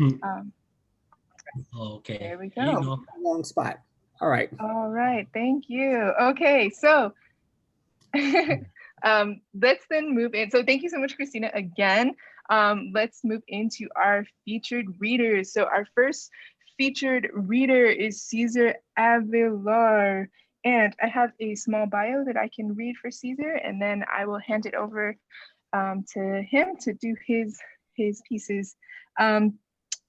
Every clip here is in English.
Um, Okay, there we here you go. go. Wrong spot. All right. All right, thank you. Okay, so let's then move in. So thank you so much, Christina, again. Let's move into our featured readers. So our first featured reader is Ceasar Avelar. And I have a small bio that I can read for Caesar, and then I will hand it over to him to do his pieces. Um,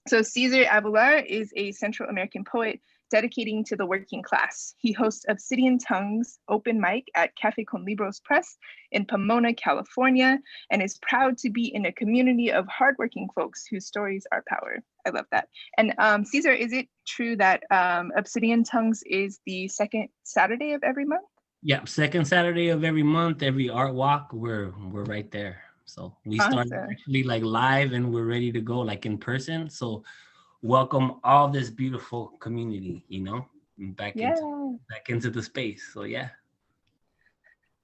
so Caesar Avelar is a Central American poet dedicating to the working class. He hosts Obsidian Tongues open mic at Cafe Con Libros Press in Pomona, California, and is proud to be in a community of hardworking folks whose stories are power. I love that. And Caesar, is it true that Obsidian Tongues is the second Saturday of every month? Yeah, second Saturday of every month, every art walk, we're right there. So we started Awesome. actually like live and we're ready to go like in person. So welcome all this beautiful community, back into Yeah. back into the space. So yeah.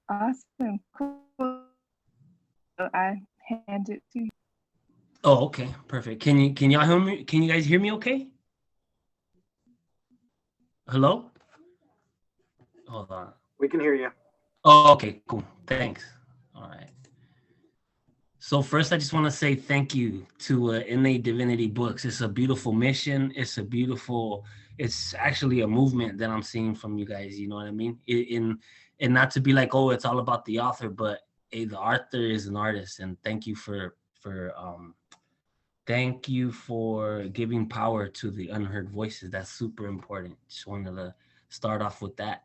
Awesome. Cool. So I hand it to you. Oh, okay, perfect. Can y'all hear me? Can you guys hear me okay? Hello? Hold on. We can hear you. Oh, okay, cool. Thanks. All right. So first, I just want to say thank you to Innate Divinity Books. It's a beautiful mission. It's actually a movement that I'm seeing from you guys. You know what I mean? And not to be like, oh, it's all about the author, but hey, the author is an artist. And thank you for giving power to the unheard voices. That's super important. Just wanted to start off with that.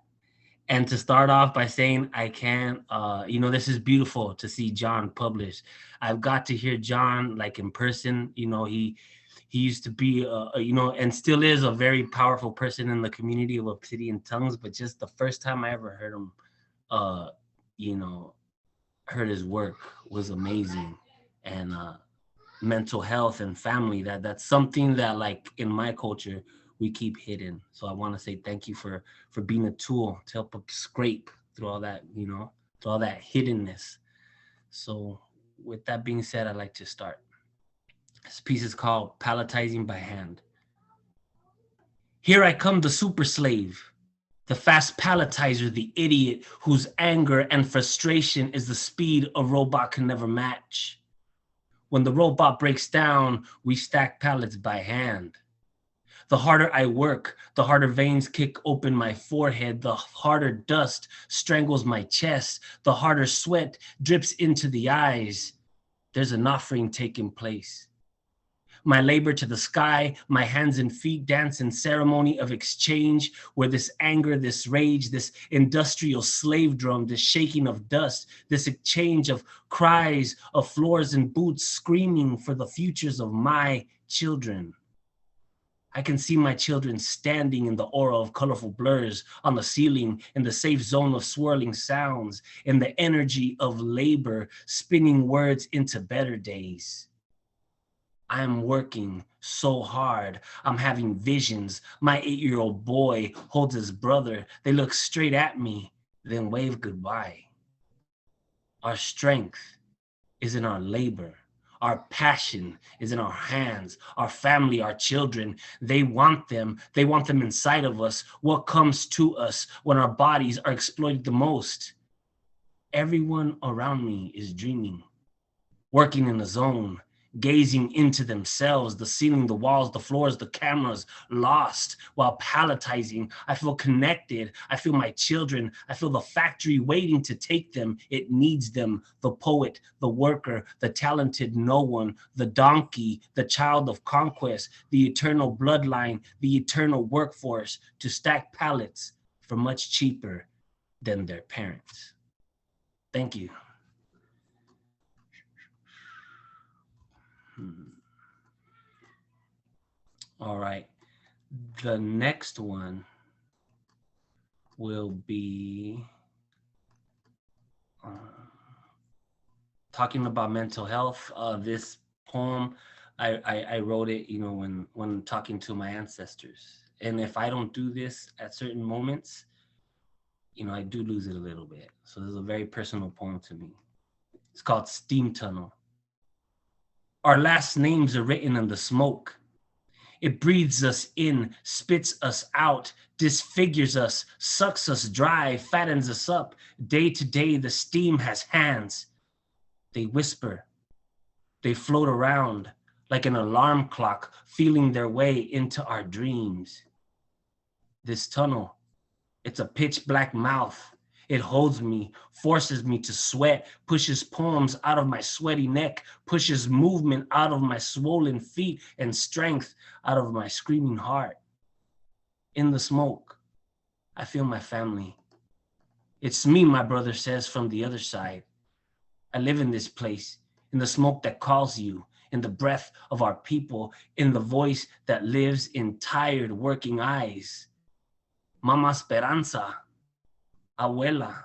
And to start off by saying I can't, this is beautiful to see John publish. I've got to hear John like in person. He used to be, and still is a very powerful person in the community of Obsidian Tongues. But just the first time I ever heard him, uh, you know, heard his work was amazing. And mental health and family, that's something that like in my culture we keep hidden. So I want to say thank you for being a tool to help us scrape through all that, through all that hiddenness. So with that being said, I'd like to start. This piece is called Palletizing by Hand. Here I come, the super slave, the fast palletizer, the idiot whose anger and frustration is the speed a robot can never match. When the robot breaks down, we stack pallets by hand. The harder I work, the harder veins kick open my forehead, the harder dust strangles my chest, the harder sweat drips into the eyes. There's an offering taking place. My labor to the sky, my hands and feet dance in ceremony of exchange, where this anger, this rage, this industrial slave drum, this shaking of dust, this exchange of cries of floors and boots screaming for the futures of my children. I can see my children standing in the aura of colorful blurs on the ceiling, in the safe zone of swirling sounds, in the energy of labor, spinning words into better days. I'm working so hard. I'm having visions. My 8-year-old boy holds his brother. They look straight at me, then wave goodbye. Our strength is in our labor. Our passion is in our hands. Our family, our children, they want them. They want them inside of us. What comes to us when our bodies are exploited the most? Everyone around me is dreaming, working in the zone, gazing into themselves, the ceiling, the walls, the floors, the cameras, lost while palletizing. I feel connected. I feel my children. I feel the factory waiting to take them. It needs them. The poet, the worker, the talented no one, the donkey, the child of conquest, the eternal bloodline, the eternal workforce to stack pallets for much cheaper than their parents. Thank you. All right. The next one will be talking about mental health. This poem, I wrote it, when talking to my ancestors. And if I don't do this at certain moments, I do lose it a little bit. So this is a very personal poem to me. It's called Steam Tunnel. Our last names are written in the smoke. It breathes us in, spits us out, disfigures us, sucks us dry, fattens us up. Day to day, the steam has hands. They whisper. They float around like an alarm clock, feeling their way into our dreams. This tunnel, it's a pitch black mouth. It holds me, forces me to sweat, pushes poems out of my sweaty neck, pushes movement out of my swollen feet and strength out of my screaming heart. In the smoke, I feel my family. It's me, my brother says from the other side. I live in this place, in the smoke that calls you, in the breath of our people, in the voice that lives in tired working eyes. Mama Esperanza, Abuela,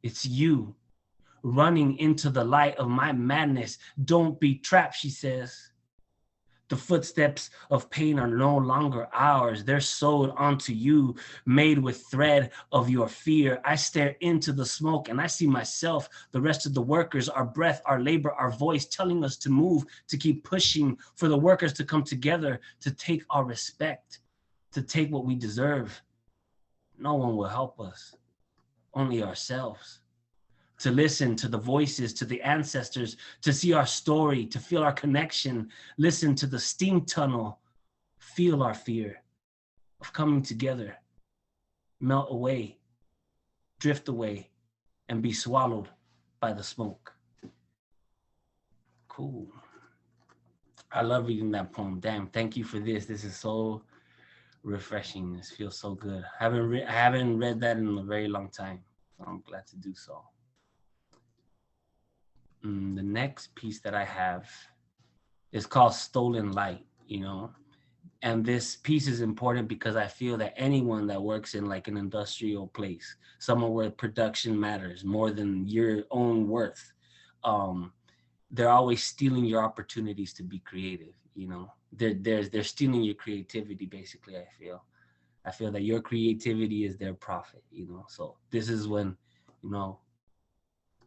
it's you, running into the light of my madness. Don't be trapped, she says. The footsteps of pain are no longer ours. They're sewed onto you, made with thread of your fear. I stare into the smoke and I see myself, the rest of the workers, our breath, our labor, our voice telling us to move, to keep pushing, for the workers to come together, to take our respect, to take what we deserve. No one will help us, only ourselves. To listen to the voices, to the ancestors, to see our story, to feel our connection, listen to the steam tunnel, feel our fear of coming together, melt away, drift away, and be swallowed by the smoke. Cool. I love reading that poem. Damn, thank you for this. This is so refreshing. This feels so good. I haven't read that in a very long time, so I'm glad to do so. The next piece that I have is called Stolen Light, and this piece is important because I feel that anyone that works in like an industrial place, somewhere where production matters more than your own worth, they're always stealing your opportunities to be creative. They're stealing your creativity. Basically, I feel that your creativity is their profit. So this is when,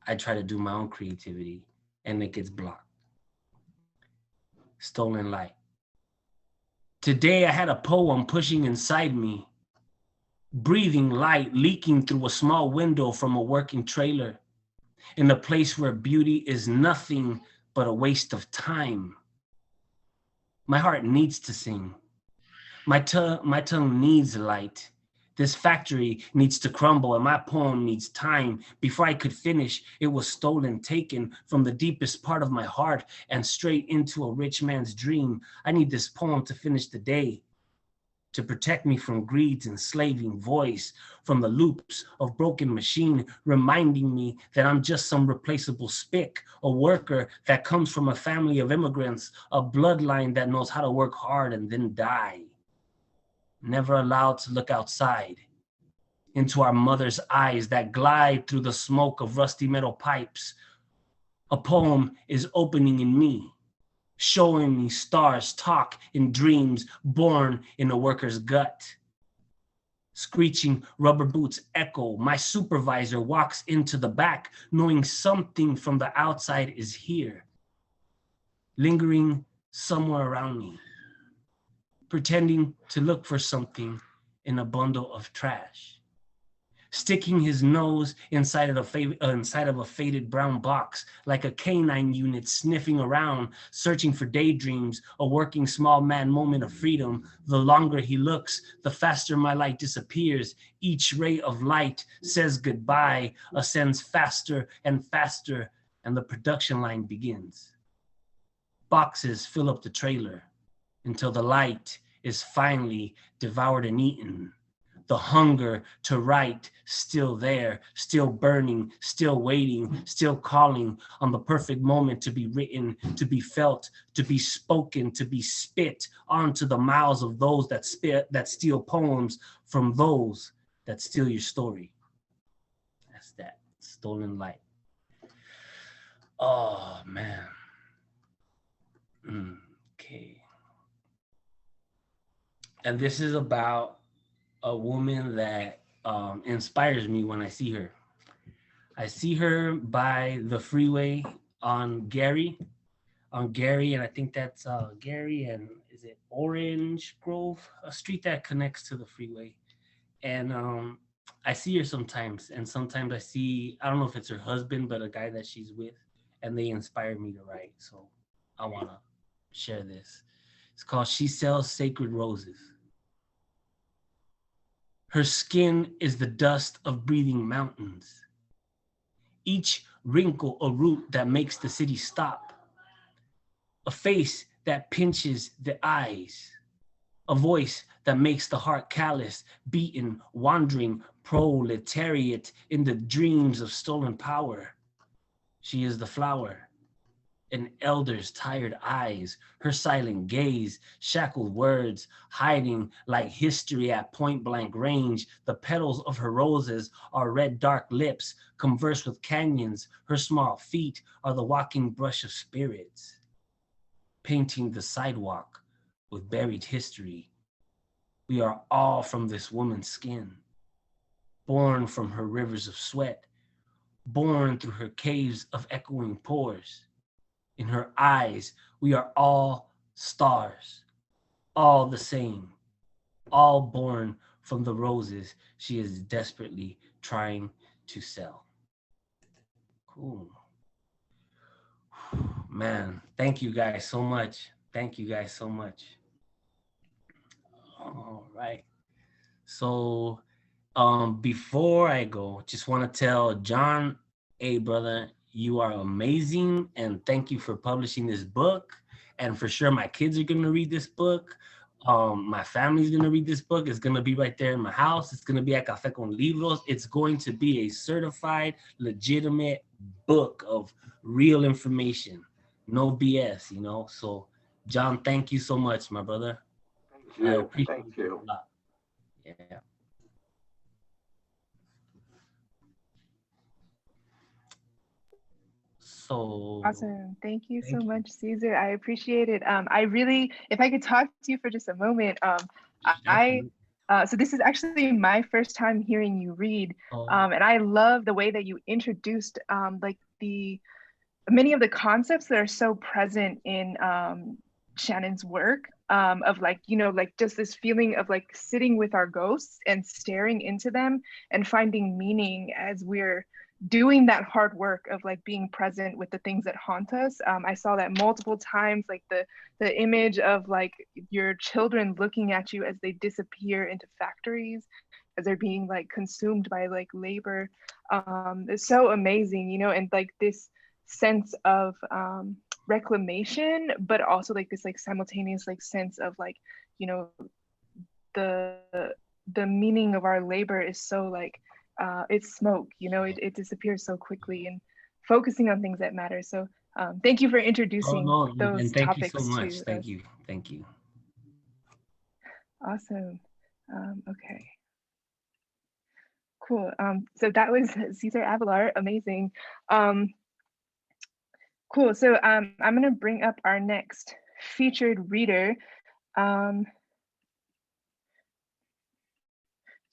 I try to do my own creativity and it gets blocked. Stolen Light. Today I had a poem pushing inside me, breathing light leaking through a small window from a working trailer, in a place where beauty is nothing but a waste of time. My heart needs to sing. My tongue needs light. This factory needs to crumble and my poem needs time. Before I could finish, it was stolen, taken from the deepest part of my heart and straight into a rich man's dream. I need this poem to finish the day, to protect me from greed's enslaving voice, from the loops of broken machine, reminding me that I'm just some replaceable spick, a worker that comes from a family of immigrants, a bloodline that knows how to work hard and then die. Never allowed to look outside into our mother's eyes that glide through the smoke of rusty metal pipes. A poem is opening in me, showing me stars talk in dreams born in a worker's gut. Screeching rubber boots echo. My supervisor walks into the back, knowing something from the outside is here, lingering somewhere around me, pretending to look for something in a bundle of trash, sticking his nose inside of a faded brown box, like a canine unit sniffing around, searching for daydreams, a working small man moment of freedom. The longer he looks, the faster my light disappears. Each ray of light says goodbye, ascends faster and faster, and the production line begins. Boxes fill up the trailer until the light is finally devoured and eaten. The hunger to write still there, still burning, still waiting, still calling on the perfect moment to be written, to be felt, to be spoken, to be spit onto the mouths of those that steal poems from those that steal your story. That's that. Stolen Light. Oh, man. Okay. And this is about a woman that inspires me when I see her. I see her by the freeway on Gary, on Gary, and I think that's Gary and is it Orange Grove, a street that connects to the freeway. And I see her sometimes, and sometimes I see, I don't know if it's her husband, but a guy that she's with, and they inspire me to write. So I want to share this. It's called She Sells Sacred Roses. Her skin is the dust of breathing mountains. Each wrinkle a root that makes the city stop. A face that pinches the eyes. A voice that makes the heart callous, beaten, wandering proletariat in the dreams of stolen power. She is the flower. An elder's tired eyes, her silent gaze, shackled words, hiding like history at point blank range. The petals of her roses are red dark lips, converse with canyons. Her small feet are the walking brush of spirits, painting the sidewalk with buried history. We are all from this woman's skin, born from her rivers of sweat, born through her caves of echoing pores. In her eyes, we are all stars, all the same, all born from the roses she is desperately trying to sell. Cool. Man, thank you guys so much. Thank you guys so much. All right. So before I go, just want to tell John, hey brother, you are amazing, and thank you for publishing this book. And for sure, my kids are gonna read this book. My family's gonna read this book. It's gonna be right there in my house. It's gonna be at Café con Libros. It's going to be a certified, legitimate book of real information, no BS, you know. So, John, thank you so much, my brother. I appreciate it a lot. Yeah. So awesome. Thank you so much, Ceasar. I appreciate it. I really, if I could talk to you for just a moment, so this is actually my first time hearing you read, and I love the way that you introduced like many of the concepts that are so present in Shannon's work, of like, you know, like just this feeling of like sitting with our ghosts and staring into them and finding meaning as we're doing that hard work of like being present with the things that haunt us. I saw that multiple times, like the image of like your children looking at you as they disappear into factories, as they're being like consumed by like labor. It's so amazing, you know, and like this sense of reclamation, but also like this like simultaneous like sense of like, you know, the meaning of our labor is so like it's smoke, you know, it disappears so quickly, and focusing on things that matter. So thank you for introducing those and thank topics you so much. to Thank us. you. Thank you. Awesome. Okay. Cool. So that was Ceasar Avelar. Amazing. Cool. So I'm going to bring up our next featured reader.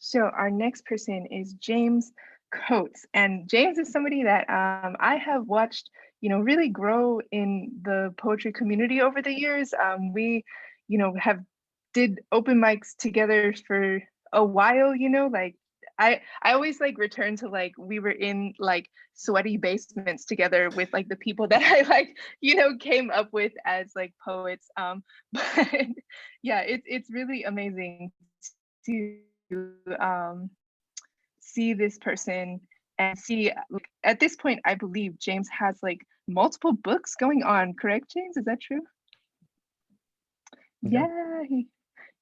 So our next person is James Coates, and James is somebody that I have watched, you know, really grow in the poetry community over the years. We, you know, have did open mics together for a while, you know, like I always like return to like we were in like sweaty basements together with like the people that I like, you know, came up with as like poets. But yeah, it's really amazing to see this person and see, like, at this point I believe James has like multiple books going on, correct, James? Is that true? Yeah,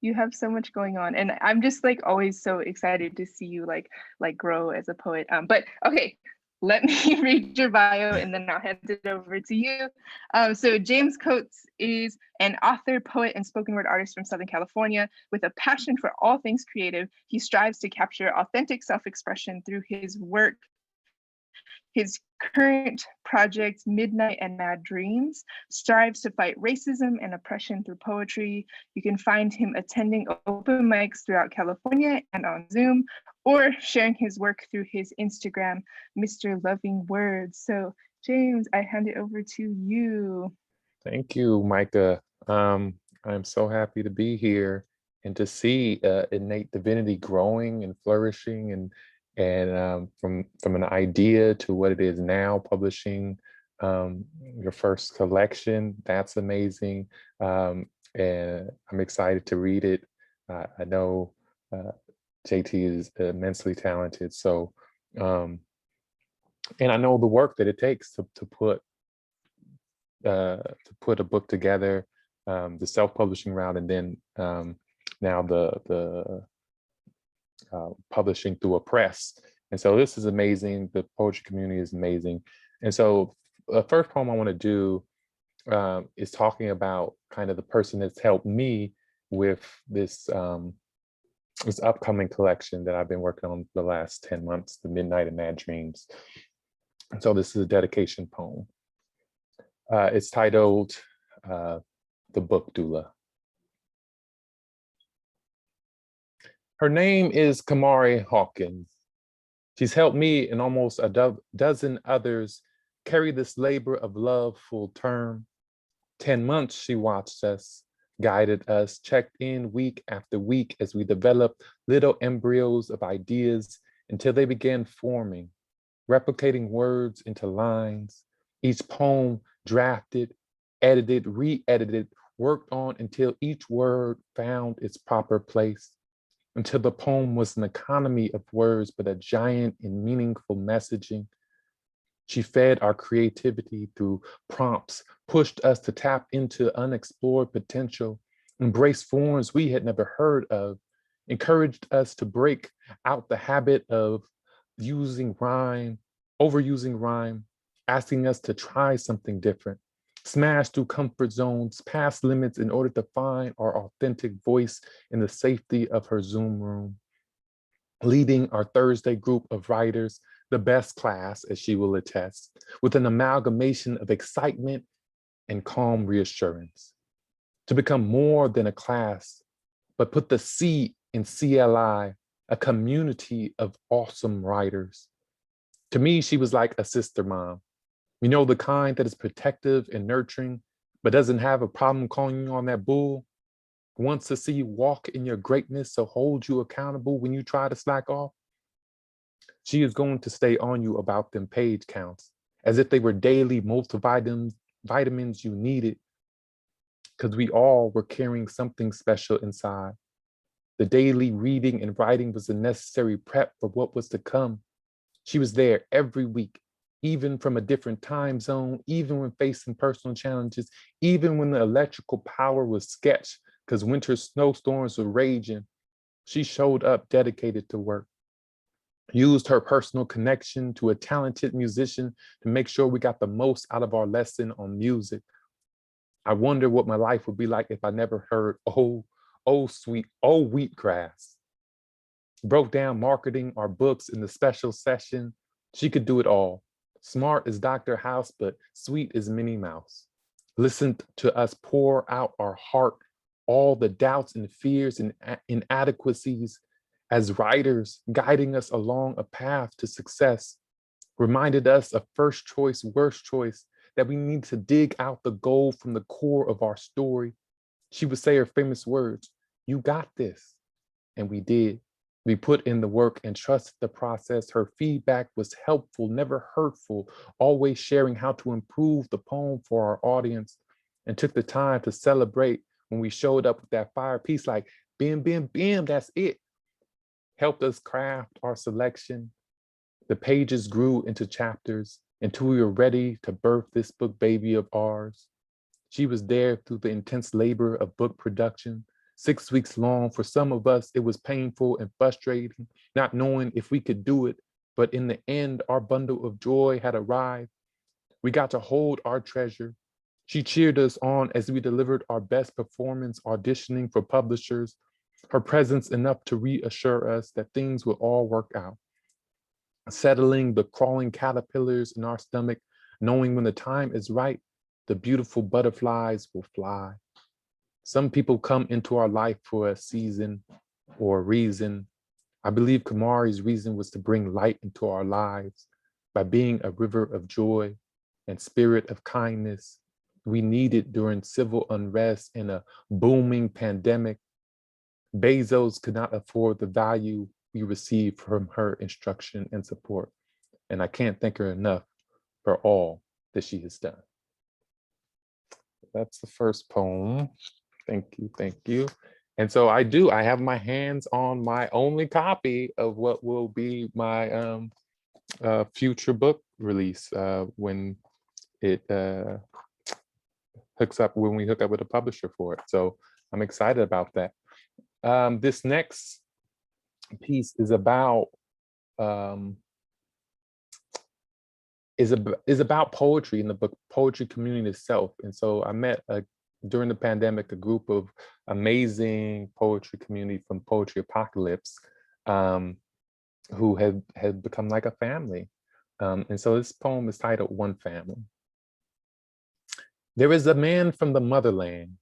you have so much going on, and I'm just like always so excited to see you like grow as a poet. But okay, let me read your bio and then I'll hand it over to you. So James Coates is an author, poet, and spoken word artist from Southern California. With a passion for all things creative, he strives to capture authentic self-expression through his work. His current project, Midnight and Mad Dreams, strives to fight racism and oppression through poetry. You can find him attending open mics throughout California and on Zoom, or sharing his work through his Instagram, Mr. Loving Words. So James, I hand it over to you. Thank you, Micah. I'm so happy to be here and to see innate divinity growing and flourishing, and from an idea to what it is now, publishing your first collection. That's amazing, and I'm excited to read it. I know JT is immensely talented, so and I know the work that it takes to put a book together, the self-publishing route, and then now the publishing through a press. And so this is amazing. The poetry community is amazing. And so the first poem I want to do is talking about kind of the person that's helped me with this this upcoming collection that I've been working on the last 10 months, The Midnight of Mad Dreams. And so this is a dedication poem. It's titled The Book Doula. Her name is Kamari Hawkins. She's helped me and almost a dozen others carry this labor of love full term. 10 months she watched us, guided us, checked in week after week as we developed little embryos of ideas until they began forming, replicating words into lines, each poem drafted, edited, re-edited, worked on until each word found its proper place, until the poem was an economy of words, but a giant and meaningful messaging. She fed our creativity through prompts, pushed us to tap into unexplored potential, embrace forms we had never heard of, encouraged us to break out the habit of using rhyme, overusing rhyme, asking us to try something different, smash through comfort zones, past limits in order to find our authentic voice in the safety of her Zoom room. Leading our Thursday group of writers, the best class, as she will attest, with an amalgamation of excitement and calm reassurance. To become more than a class, but put the C in CLI, a community of awesome writers. To me, she was like a sister mom. You know, the kind that is protective and nurturing, but doesn't have a problem calling you on that bull. Wants to see you walk in your greatness, so hold you accountable when you try to slack off. She is going to stay on you about them page counts, as if they were daily multivitamins you needed, because we all were carrying something special inside. The daily reading and writing was a necessary prep for what was to come. She was there every week, even from a different time zone, even when facing personal challenges, even when the electrical power was sketched because winter snowstorms were raging. She showed up dedicated to work, used her personal connection to a talented musician to make sure we got the most out of our lesson on music. I wonder what my life would be like if I never heard oh sweet, oh wheatgrass. Broke down marketing our books in the special session. She could do it all. Smart as Dr. House, but sweet as Minnie Mouse. Listened to us pour out our heart, all the doubts and fears and inadequacies as writers, guiding us along a path to success. Reminded us of first choice, worst choice, that we need to dig out the gold from the core of our story. She would say her famous words, "You got this." And we did. We put in the work and trusted the process. Her feedback was helpful, never hurtful, always sharing how to improve the poem for our audience, and took the time to celebrate when we showed up with that fire piece like, bim, bim, bim, that's it. Helped us craft our selection. The pages grew into chapters until we were ready to birth this book baby of ours. She was there through the intense labor of book production, 6 weeks long. For some of us, it was painful and frustrating, not knowing if we could do it. But in the end, our bundle of joy had arrived. We got to hold our treasure. She cheered us on as we delivered our best performance, auditioning for publishers. Her presence enough to reassure us that things will all work out. Settling the crawling caterpillars in our stomach, knowing when the time is right, the beautiful butterflies will fly. Some people come into our life for a season or a reason. I believe Kamari's reason was to bring light into our lives by being a river of joy and spirit of kindness, we needed during civil unrest and a booming pandemic. Bezos could not afford the value we received from her instruction and support. And I can't thank her enough for all that she has done. That's the first poem. Thank you, thank you. And so I have my hands on my only copy of what will be my future book release when it when we hook up with a publisher for it. So I'm excited about that. This next piece is about poetry in the book poetry community itself. And so I met during the pandemic a group of amazing poetry community from Poetry Apocalypse who had become like a family. And so this poem is titled One Family. There is a man from the motherland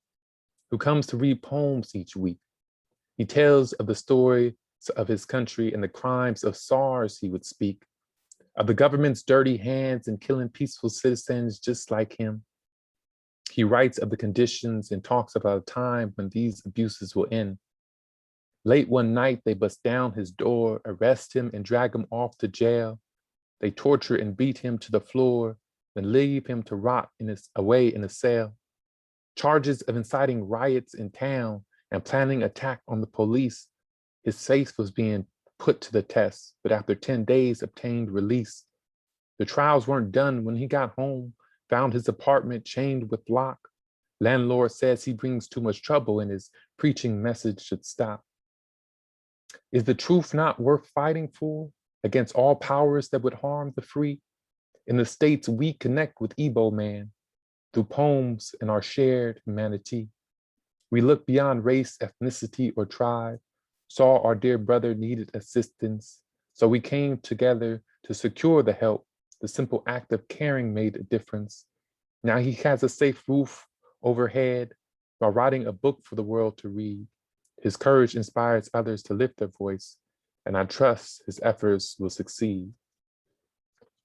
who comes to read poems each week. He tells of the story of his country and the crimes of SARS he would speak, of the government's dirty hands in killing peaceful citizens just like him. He writes of the conditions and talks about a time when these abuses will end. Late one night, they bust down his door, arrest him and drag him off to jail. They torture and beat him to the floor, then leave him to rot away in a cell. Charges of inciting riots in town and planning attack on the police. His faith was being put to the test, but after 10 days obtained release. The trials weren't done when he got home, found his apartment chained with lock. Landlord says he brings too much trouble and his preaching message should stop. Is the truth not worth fighting for against all powers that would harm the free? In the states, we connect with Igbo man through poems and our shared humanity. We look beyond race, ethnicity, or tribe, saw our dear brother needed assistance. So we came together to secure the help. The simple act of caring made a difference. Now he has a safe roof overhead while writing a book for the world to read. His courage inspires others to lift their voice, and I trust his efforts will succeed.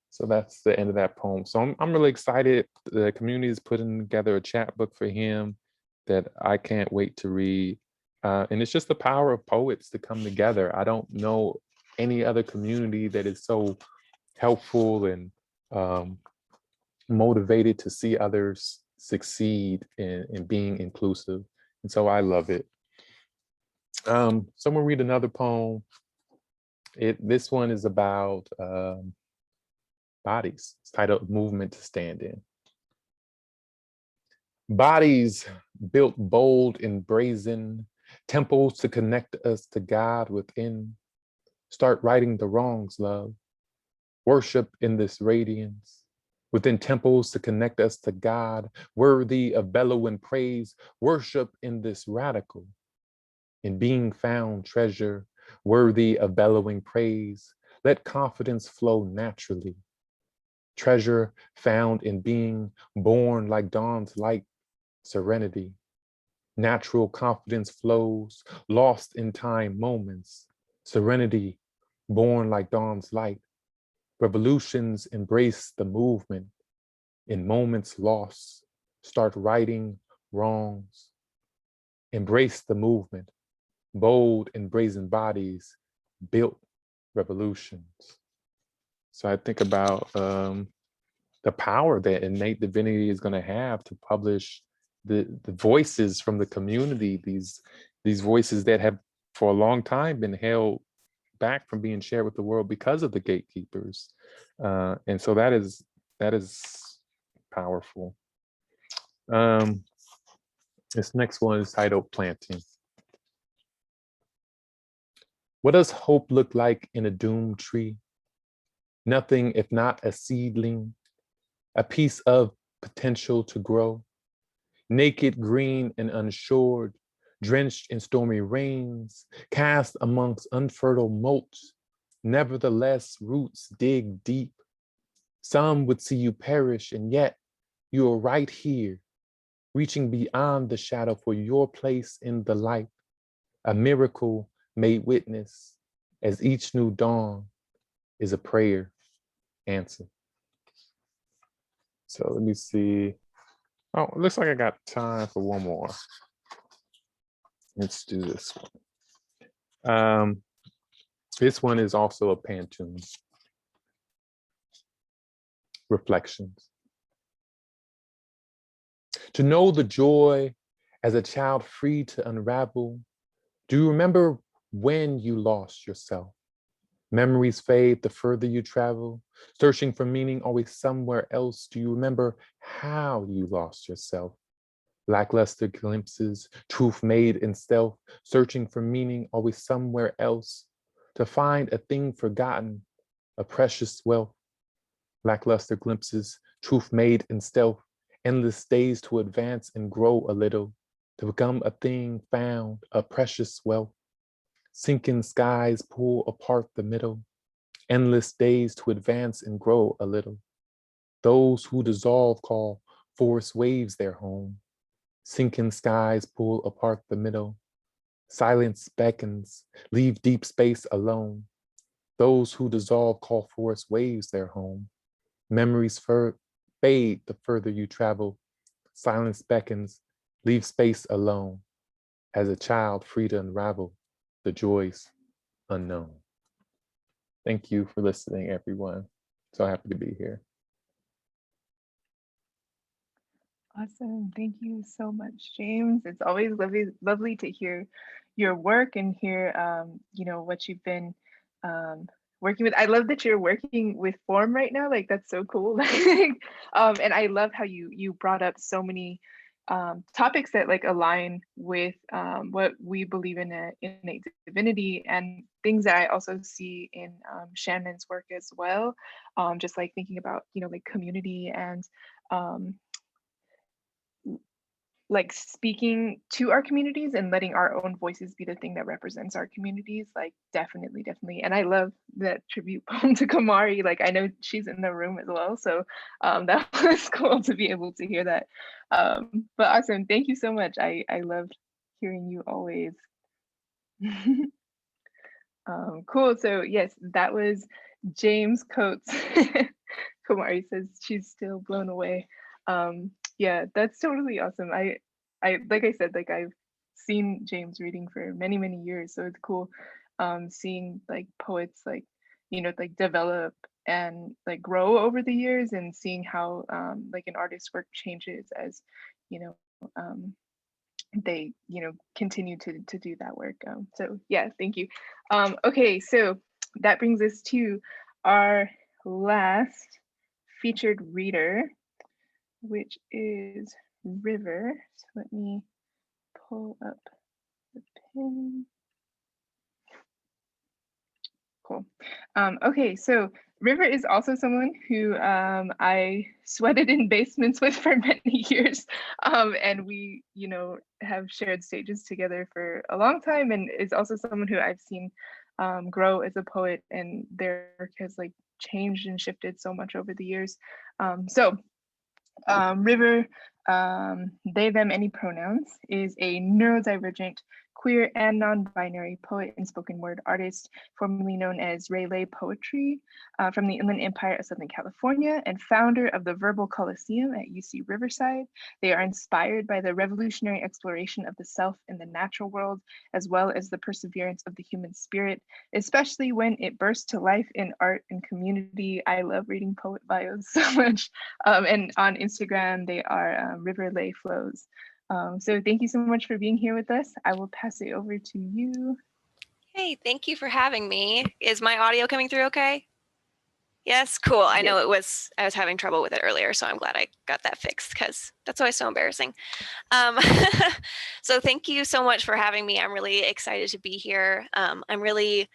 So that's the end of that poem. So I'm really excited. The community is putting together a chapbook for him that I can't wait to read. And it's just the power of poets to come together. I don't know any other community that is so helpful and motivated to see others succeed in being inclusive. And so I love it. So I'm gonna read another poem. This one is about bodies. It's titled Movement to Stand In. Bodies built bold and brazen, temples to connect us to God within. Start righting the wrongs, love. Worship in this radiance. Within temples to connect us to God, worthy of bellowing praise. Worship in this radical. In being found treasure, worthy of bellowing praise. Let confidence flow naturally. Treasure found in being born like dawn's light, serenity. Natural confidence flows, lost in time moments. Serenity, born like dawn's light. Revolutions embrace the movement. In moments lost, start righting wrongs. Embrace the movement. Bold and brazen bodies built revolutions. So I think about the power that Innate Divinity is going to have to publish the voices from the community, these voices that have for a long time been held back from being shared with the world because of the gatekeepers. And so that is powerful. This next one is titled Planting. What does hope look like in a doomed tree? Nothing if not a seedling, a piece of potential to grow. Naked, green, and unshored, drenched in stormy rains, cast amongst unfertile mulch. Nevertheless, roots dig deep. Some would see you perish, and yet you are right here, reaching beyond the shadow for your place in the light. A miracle made witness as each new dawn is a prayer answered. So let me see. Oh, it looks like I got time for one more. Let's do this one. This one is also a pantun. Reflections. To know the joy as a child free to unravel. Do you remember when you lost yourself? Memories fade the further you travel, searching for meaning always somewhere else. Do you remember how you lost yourself? Lackluster glimpses, truth made in stealth, searching for meaning always somewhere else. To find a thing forgotten, a precious wealth. Lackluster glimpses, truth made in stealth, endless days to advance and grow a little, to become a thing found, a precious wealth. Sinking skies pull apart the middle, endless days to advance and grow a little. Those who dissolve call forest waves their home. Sinking skies pull apart the middle. Silence beckons, leave deep space alone. Those who dissolve call forest waves their home. Memories fade the further you travel. Silence beckons, leave space alone. As a child free to unravel the joys unknown. Thank you for listening, everyone. So happy to be here. Awesome. Thank you so much, James. It's always lovely to hear your work and hear, what you've been working with. I love that you're working with form right now. Like, that's so cool. And I love how you brought up so many topics that like align with what we believe in innate divinity, and things that I also see in Shannon's work as well. Just like thinking about, like community and like speaking to our communities and letting our own voices be the thing that represents our communities. Like definitely. And I love that tribute poem to Kamari. Like I know she's in the room as well, so that was cool to be able to hear that. But awesome, thank you so much. I loved hearing you always. Cool. So yes, that was James Coates. Kamari says she's still blown away. Yeah, that's totally awesome. I like I said, like I've seen James reading for many years, so it's cool seeing like poets like like develop and like grow over the years, and seeing how like an artist's work changes as you know they continue to do that work. So yeah, thank you. Okay, so that brings us to our last featured reader, which is River. So let me pull up the pin. Cool. Okay, so River is also someone who I sweated in basements with for many years, and we, have shared stages together for a long time, and is also someone who I've seen grow as a poet, and their work has like changed and shifted so much over the years. River, they, them, any pronouns, is a neurodivergent, queer, and non-binary poet and spoken word artist, formerly known as Rayleigh Poetry, from the Inland Empire of Southern California, and founder of the Verbal Coliseum at UC Riverside. They are inspired by the revolutionary exploration of the self in the natural world, as well as the perseverance of the human spirit, especially when it bursts to life in art and community. I love reading poet bios so much. And on Instagram, they are River Lay Flows. So thank you so much for being here with us. I will pass it over to you. Hey, thank you for having me. Is my audio coming through okay? Yes, cool. I know I was having trouble with it earlier, so I'm glad I got that fixed, because that's always so embarrassing. So thank you so much for having me. I'm really excited to be here. I'm really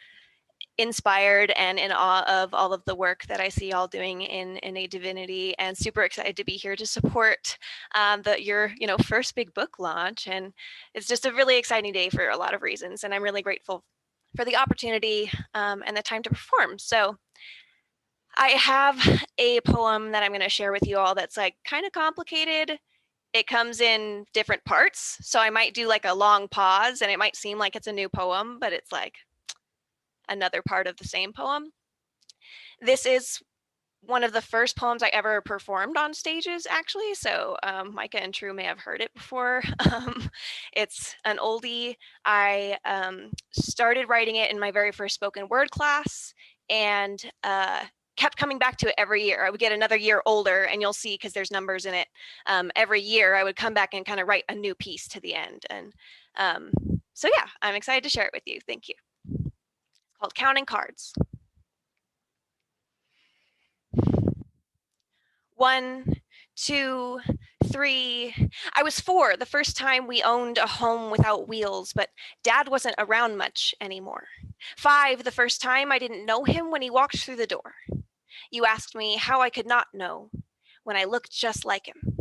inspired and in awe of all of the work that I see y'all doing in Innate Divinity, and super excited to be here to support your first big book launch. And it's just a really exciting day for a lot of reasons, and I'm really grateful for the opportunity and the time to perform. So I have a poem that I'm going to share with you all that's like kind of complicated. It comes in different parts, so I might do like a long pause and it might seem like it's a new poem, but it's like another part of the same poem. This is one of the first poems I ever performed on stages, actually. So Micah and True may have heard it before. It's an oldie. I started writing it in my very first spoken word class, and kept coming back to it every year. I would get another year older, and you'll see, because there's numbers in it. Every year I would come back and kind of write a new piece to the end. And so yeah, I'm excited to share it with you. Thank you. It's called Counting Cards. 1, 2, 3. I was 4 the first time we owned a home without wheels, but Dad wasn't around much anymore. 5 the first time I didn't know him when he walked through the door. You asked me how I could not know when I looked just like him.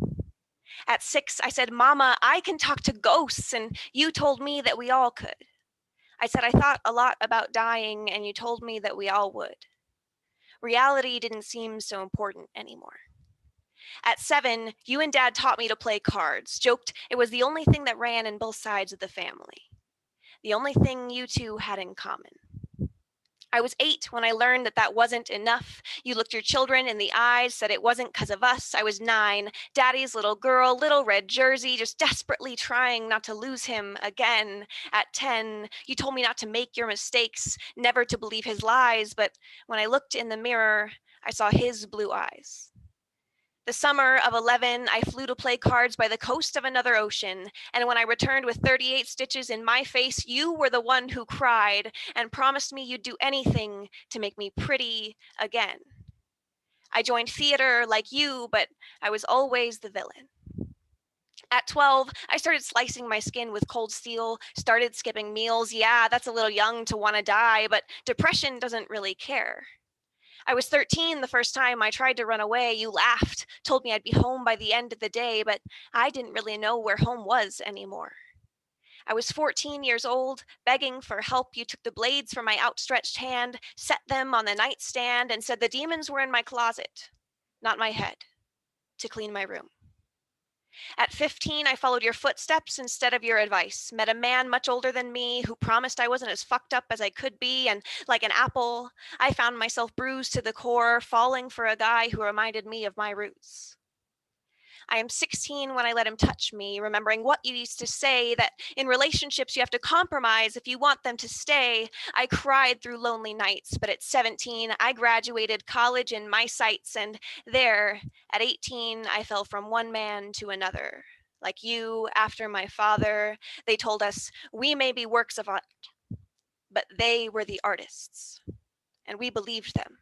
At 6, I said, Mama, I can talk to ghosts, and you told me that we all could. I said I thought a lot about dying, and you told me that we all would. Reality didn't seem so important anymore. At 7, you and Dad taught me to play cards, joked it was the only thing that ran in both sides of the family, the only thing you two had in common. I was 8 when I learned that that wasn't enough. You looked your children in the eyes, said it wasn't because of us. I was 9, Daddy's little girl, little red jersey, just desperately trying not to lose him again. At 10, you told me not to make your mistakes, never to believe his lies, but when I looked in the mirror, I saw his blue eyes. The summer of 11, I flew to play cards by the coast of another ocean, and when I returned with 38 stitches in my face, you were the one who cried and promised me you'd do anything to make me pretty again. I joined theater like you, but I was always the villain. At 12, I started slicing my skin with cold steel, started skipping meals. Yeah, that's a little young to want to die, but depression doesn't really care. I was 13 the first time I tried to run away. You laughed, told me I'd be home by the end of the day, but I didn't really know where home was anymore. I was 14 years old, begging for help. You took the blades from my outstretched hand, set them on the nightstand, and said the demons were in my closet, not my head, to clean my room. At 15, I followed your footsteps instead of your advice, met a man much older than me who promised I wasn't as fucked up as I could be, and like an apple, I found myself bruised to the core, falling for a guy who reminded me of my roots. I am 16 when I let him touch me, remembering what you used to say, that in relationships you have to compromise if you want them to stay. I cried through lonely nights, but at 17, I graduated college in my sights, and there, at 18, I fell from one man to another. Like you, after my father, they told us, we may be works of art, but they were the artists, and we believed them.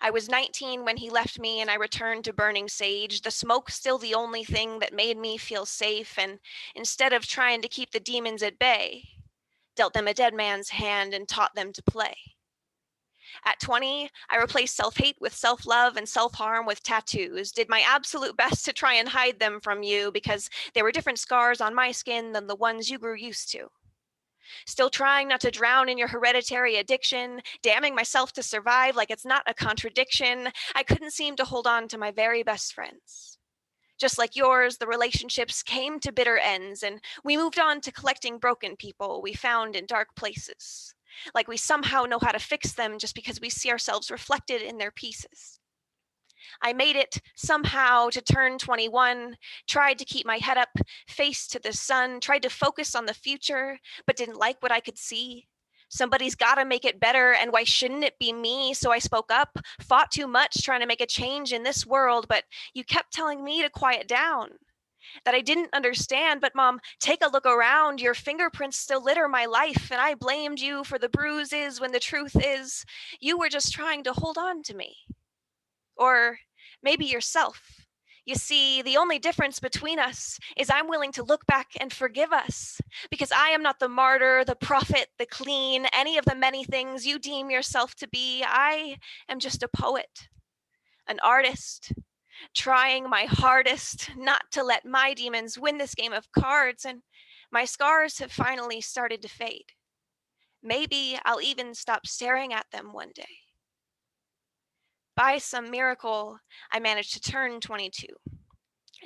I was 19 when he left me, and I returned to burning sage, the smoke still the only thing that made me feel safe, and instead of trying to keep the demons at bay, dealt them a dead man's hand and taught them to play. At 20, I replaced self-hate with self-love and self-harm with tattoos, did my absolute best to try and hide them from you because there were different scars on my skin than the ones you grew used to. Still trying not to drown in your hereditary addiction, damning myself to survive like it's not a contradiction. I couldn't seem to hold on to my very best friends. Just like yours, the relationships came to bitter ends, and we moved on to collecting broken people we found in dark places, like we somehow know how to fix them just because we see ourselves reflected in their pieces. I made it somehow to turn 21, tried to keep my head up, face to the sun, tried to focus on the future, but didn't like what I could see. Somebody's got to make it better, and why shouldn't it be me? So I spoke up, fought too much trying to make a change in this world, but you kept telling me to quiet down, that I didn't understand. But Mom, take a look around. Your fingerprints still litter my life, and I blamed you for the bruises when the truth is you were just trying to hold on to me. Or maybe yourself. You see, the only difference between us is I'm willing to look back and forgive us, because I am not the martyr, the prophet, the clean, any of the many things you deem yourself to be. I am just a poet, an artist, trying my hardest not to let my demons win this game of cards, and my scars have finally started to fade. Maybe I'll even stop staring at them one day. By some miracle, I managed to turn 22,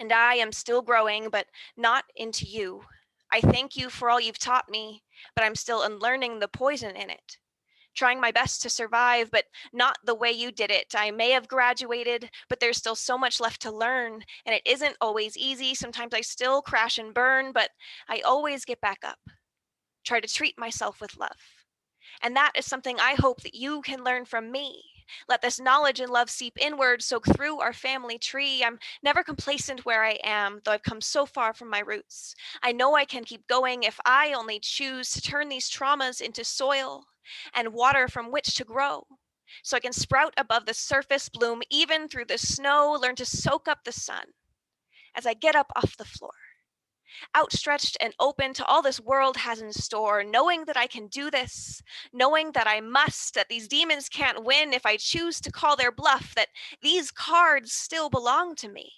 and I am still growing, but not into you. I thank you for all you've taught me, but I'm still unlearning the poison in it, trying my best to survive, but not the way you did it. I may have graduated, but there's still so much left to learn, and it isn't always easy. Sometimes I still crash and burn, but I always get back up. Try to treat myself with love. And that is something I hope that you can learn from me. Let this knowledge and love seep inward, soak through our family tree. I'm never complacent where I am, though I've come so far from my roots. I know I can keep going if I only choose to turn these traumas into soil and water from which to grow. So I can sprout above the surface, bloom even through the snow, learn to soak up the sun as I get up off the floor. Outstretched and open to all this world has in store, knowing that I can do this, knowing that I must, that these demons can't win if I choose to call their bluff, that these cards still belong to me.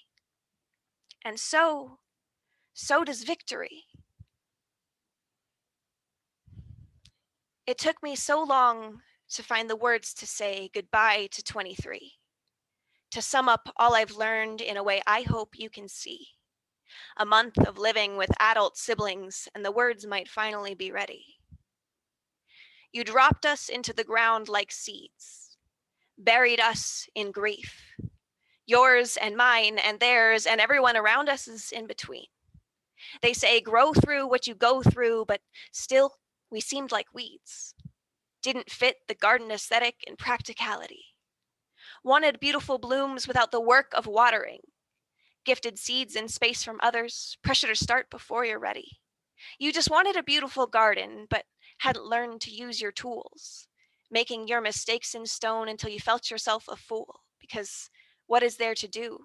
And so does victory. It took me so long to find the words to say goodbye to 23, to sum up all I've learned in a way I hope you can see. A month of living with adult siblings, and the words might finally be ready. You dropped us into the ground like seeds, buried us in grief. Yours and mine and theirs and everyone around us is in between. They say grow through what you go through, but still we seemed like weeds. Didn't fit the garden aesthetic and practicality. Wanted beautiful blooms without the work of watering. Gifted seeds in space from others, pressure to start before you're ready. You just wanted a beautiful garden, but hadn't learned to use your tools, making your mistakes in stone until you felt yourself a fool, because what is there to do?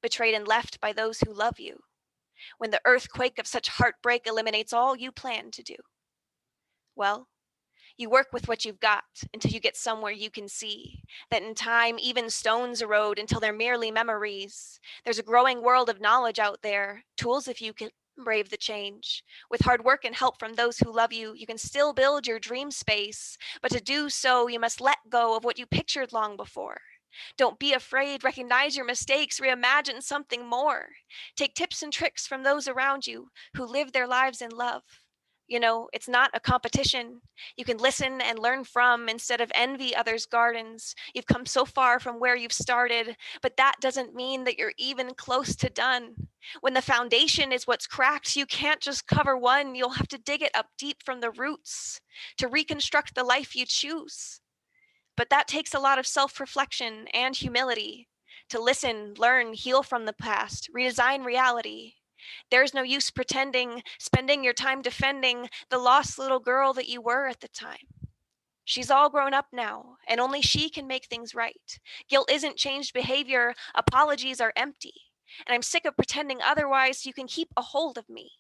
Betrayed and left by those who love you, when the earthquake of such heartbreak eliminates all you plan to do. Well, you work with what you've got until you get somewhere you can see that in time, even stones erode until they're merely memories. There's a growing world of knowledge out there, tools if you can brave the change. With hard work and help from those who love you, you can still build your dream space, but to do so, you must let go of what you pictured long before. Don't be afraid, recognize your mistakes, reimagine something more. Take tips and tricks from those around you who live their lives in love. You know, it's not a competition. You can listen and learn from instead of envy others' gardens. You've come so far from where you've started, but that doesn't mean that you're even close to done. When the foundation is what's cracked, you can't just cover one. You'll have to dig it up deep from the roots to reconstruct the life you choose. But that takes a lot of self-reflection and humility to listen, learn, heal from the past, redesign reality. There's no use pretending, spending your time defending the lost little girl that you were at the time. She's all grown up now, and only she can make things right. Guilt isn't changed behavior, apologies are empty. And I'm sick of pretending otherwise so you can keep a hold of me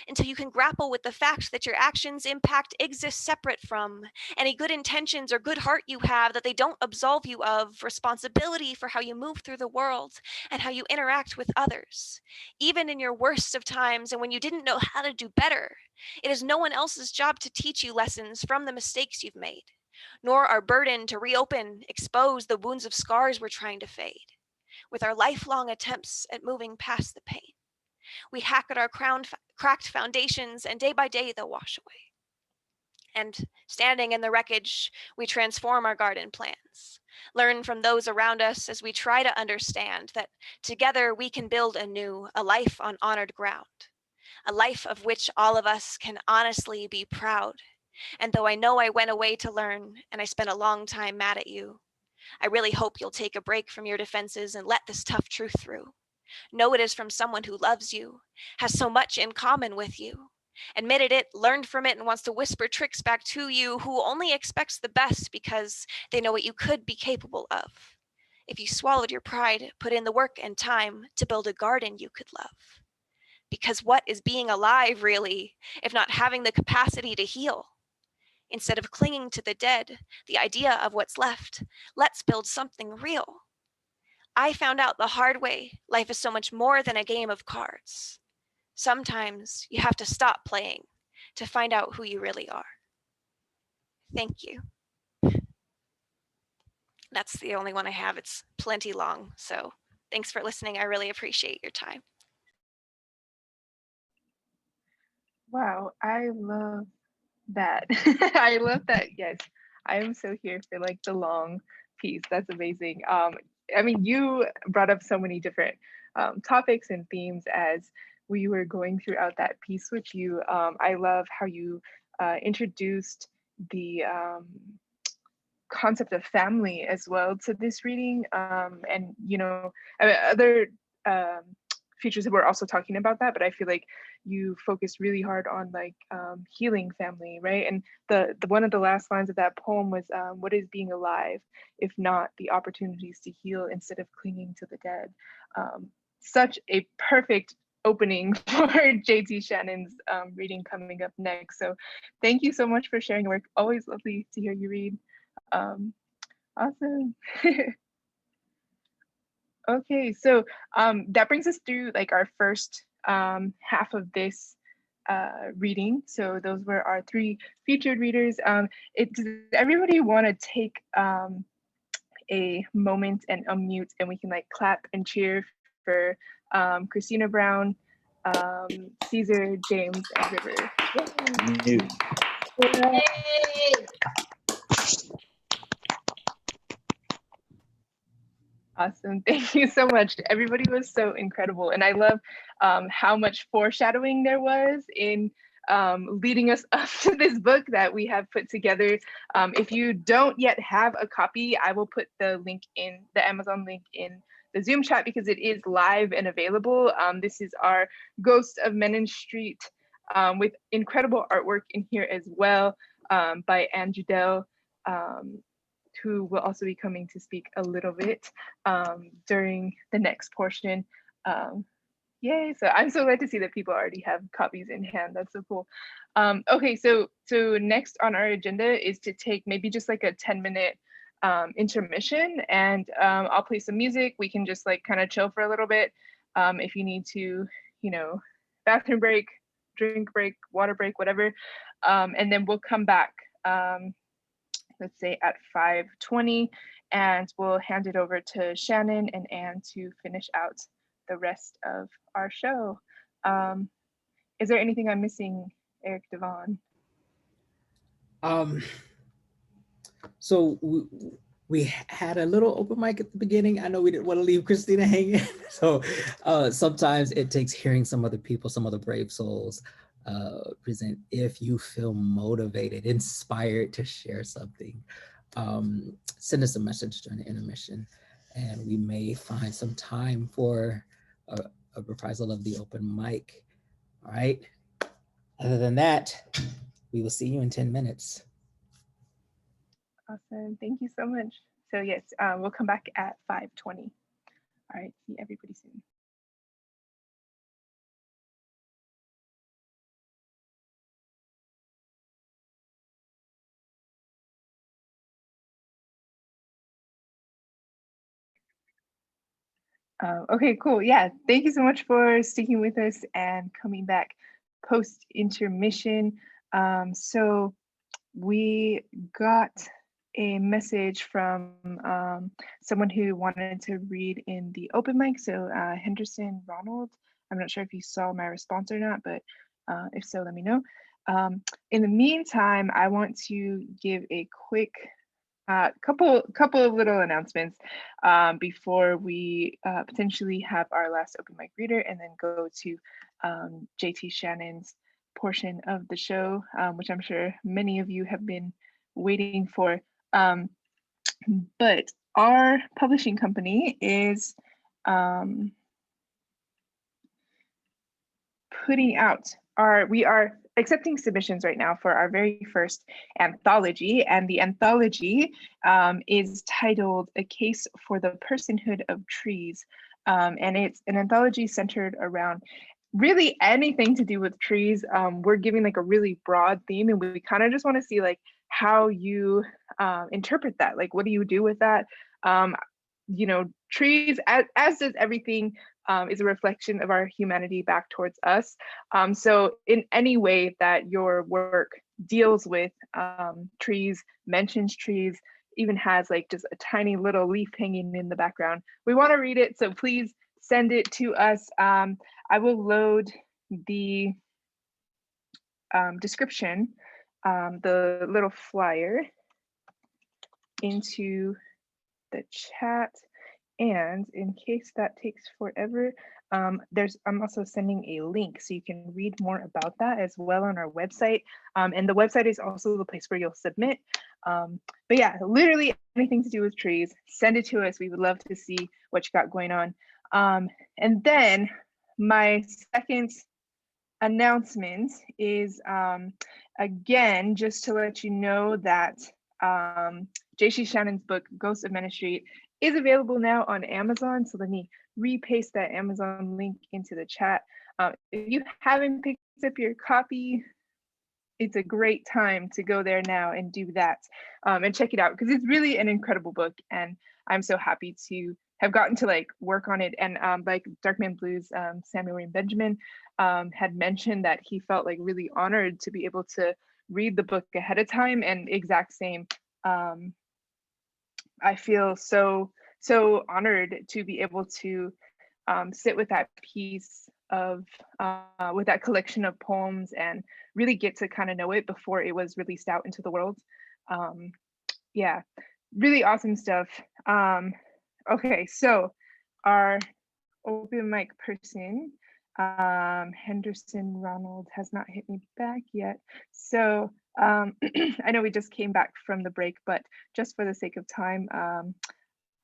until you can grapple with the fact that your actions' impact exists separate from any good intentions or good heart you have, that they don't absolve you of responsibility for how you move through the world and how you interact with others. Even in your worst of times and when you didn't know how to do better, it is no one else's job to teach you lessons from the mistakes you've made, nor our burden to reopen, expose the wounds of scars we're trying to fade. With our lifelong attempts at moving past the pain, we hack at our cracked foundations, and day by day they'll wash away. And standing in the wreckage, we transform our garden plans, learn from those around us as we try to understand that together we can build anew a life on honored ground, a life of which all of us can honestly be proud. And though I know I went away to learn and I spent a long time mad at you, I really hope you'll take a break from your defenses and let this tough truth through. Know it is from someone who loves you, has so much in common with you, admitted it, learned from it, and wants to whisper tricks back to you, who only expects the best because they know what you could be capable of. If you swallowed your pride, put in the work and time to build a garden you could love. Because what is being alive, really, if not having the capacity to heal? Instead of clinging to the dead, the idea of what's left, let's build something real. I found out the hard way, life is so much more than a game of cards. Sometimes you have to stop playing to find out who you really are. Thank you. That's the only one I have. It's plenty long, so thanks for listening. I really appreciate your time. Wow, I love that. I love that, yes. I am so here for like the long piece. That's amazing. I mean, you brought up so many different topics and themes as we were going throughout that piece with you. I love how you introduced the concept of family as well to this reading, and you know, other features that we're also talking about that, but I feel like you focused really hard on like healing family, right? And the one of the last lines of that poem was, what is being alive if not the opportunities to heal instead of clinging to the dead? Such a perfect opening for JT Shannon's reading coming up next. So thank you so much for sharing your work. Always lovely to hear you read. Awesome. Okay, so that brings us through like our first half of this reading. So those were our 3 featured readers. Does everybody want to take a moment and unmute, and we can like clap and cheer for Christina Brown, Ceasar, James, and River. You. Yay! Awesome. Thank you so much. Everybody was so incredible. And I love how much foreshadowing there was in leading us up to this book that we have put together. If you don't yet have a copy, I will put the link in the Amazon link in the Zoom chat because it is live and available. This is our Ghost of Menace Street with incredible artwork in here as well by AnnJudel, who will also be coming to speak a little bit during the next portion. Yay, so I'm so glad to see that people already have copies in hand. That's so cool. Okay, so next on our agenda is to take maybe just like a 10-minute intermission, and I'll play some music. We can just like kind of chill for a little bit. If you need to, you know, bathroom break, drink break, water break, whatever. And then we'll come back, let's say at 5:20, and we'll hand it over to Shannon and Anne to finish out the rest of our show. Is there anything I'm missing, Eric Devon? So we had a little open mic at the beginning. I know we didn't want to leave Christina hanging. So sometimes it takes hearing some other people, some other brave souls present. If you feel motivated, inspired to share something, send us a message during the intermission, and we may find some time for a reprisal of the open mic. All right. Other than that, we will see you in 10 minutes. Awesome, thank you so much. So yes, we'll come back at 5:20. All right, see everybody soon. Okay, cool. Yeah, thank you so much for sticking with us and coming back post intermission. So we got a message from someone who wanted to read in the open mic. So Henderson Ronald, I'm not sure if you saw my response or not, but if so, let me know. In the meantime, I want to give a quick couple of little announcements before we potentially have our last open mic reader and then go to JT Shannon's portion of the show, which I'm sure many of you have been waiting for. But our publishing company is putting out we are accepting submissions right now for our very first anthology, and the anthology is titled A Case for the Personhood of Trees, and it's an anthology centered around really anything to do with trees. We're giving like a really broad theme, and we kind of just want to see like how you interpret that. Like, what do you do with that? You know, trees, as does everything, is a reflection of our humanity back towards us. So in any way that your work deals with trees, mentions trees, even has like just a tiny little leaf hanging in the background, we want to read it. So please send it to us. I will load the description, the little flyer into the chat. And in case that takes forever, I'm also sending a link so you can read more about that as well on our website. And the website is also the place where you'll submit. But yeah, literally anything to do with trees, send it to us. We would love to see what you got going on. And then my second announcement is, again, just to let you know that J.C. Shannon's book, Ghost of Menace Street, is available now on Amazon. So let me repaste that Amazon link into the chat. If you haven't picked up your copy, it's a great time to go there now and do that and check it out, because it's really an incredible book. And I'm so happy to have gotten to like work on it. And like Darkman Blues, Samuel Rain Benjamin had mentioned that he felt like really honored to be able to read the book ahead of time, and exact same. I feel so honored to be able to sit with that piece of with that collection of poems and really get to kind of know it before it was released out into the world. Yeah, really awesome stuff. Okay, so our open mic person, Henderson Ronald, has not hit me back yet. So I know we just came back from the break, but just for the sake of time, I'm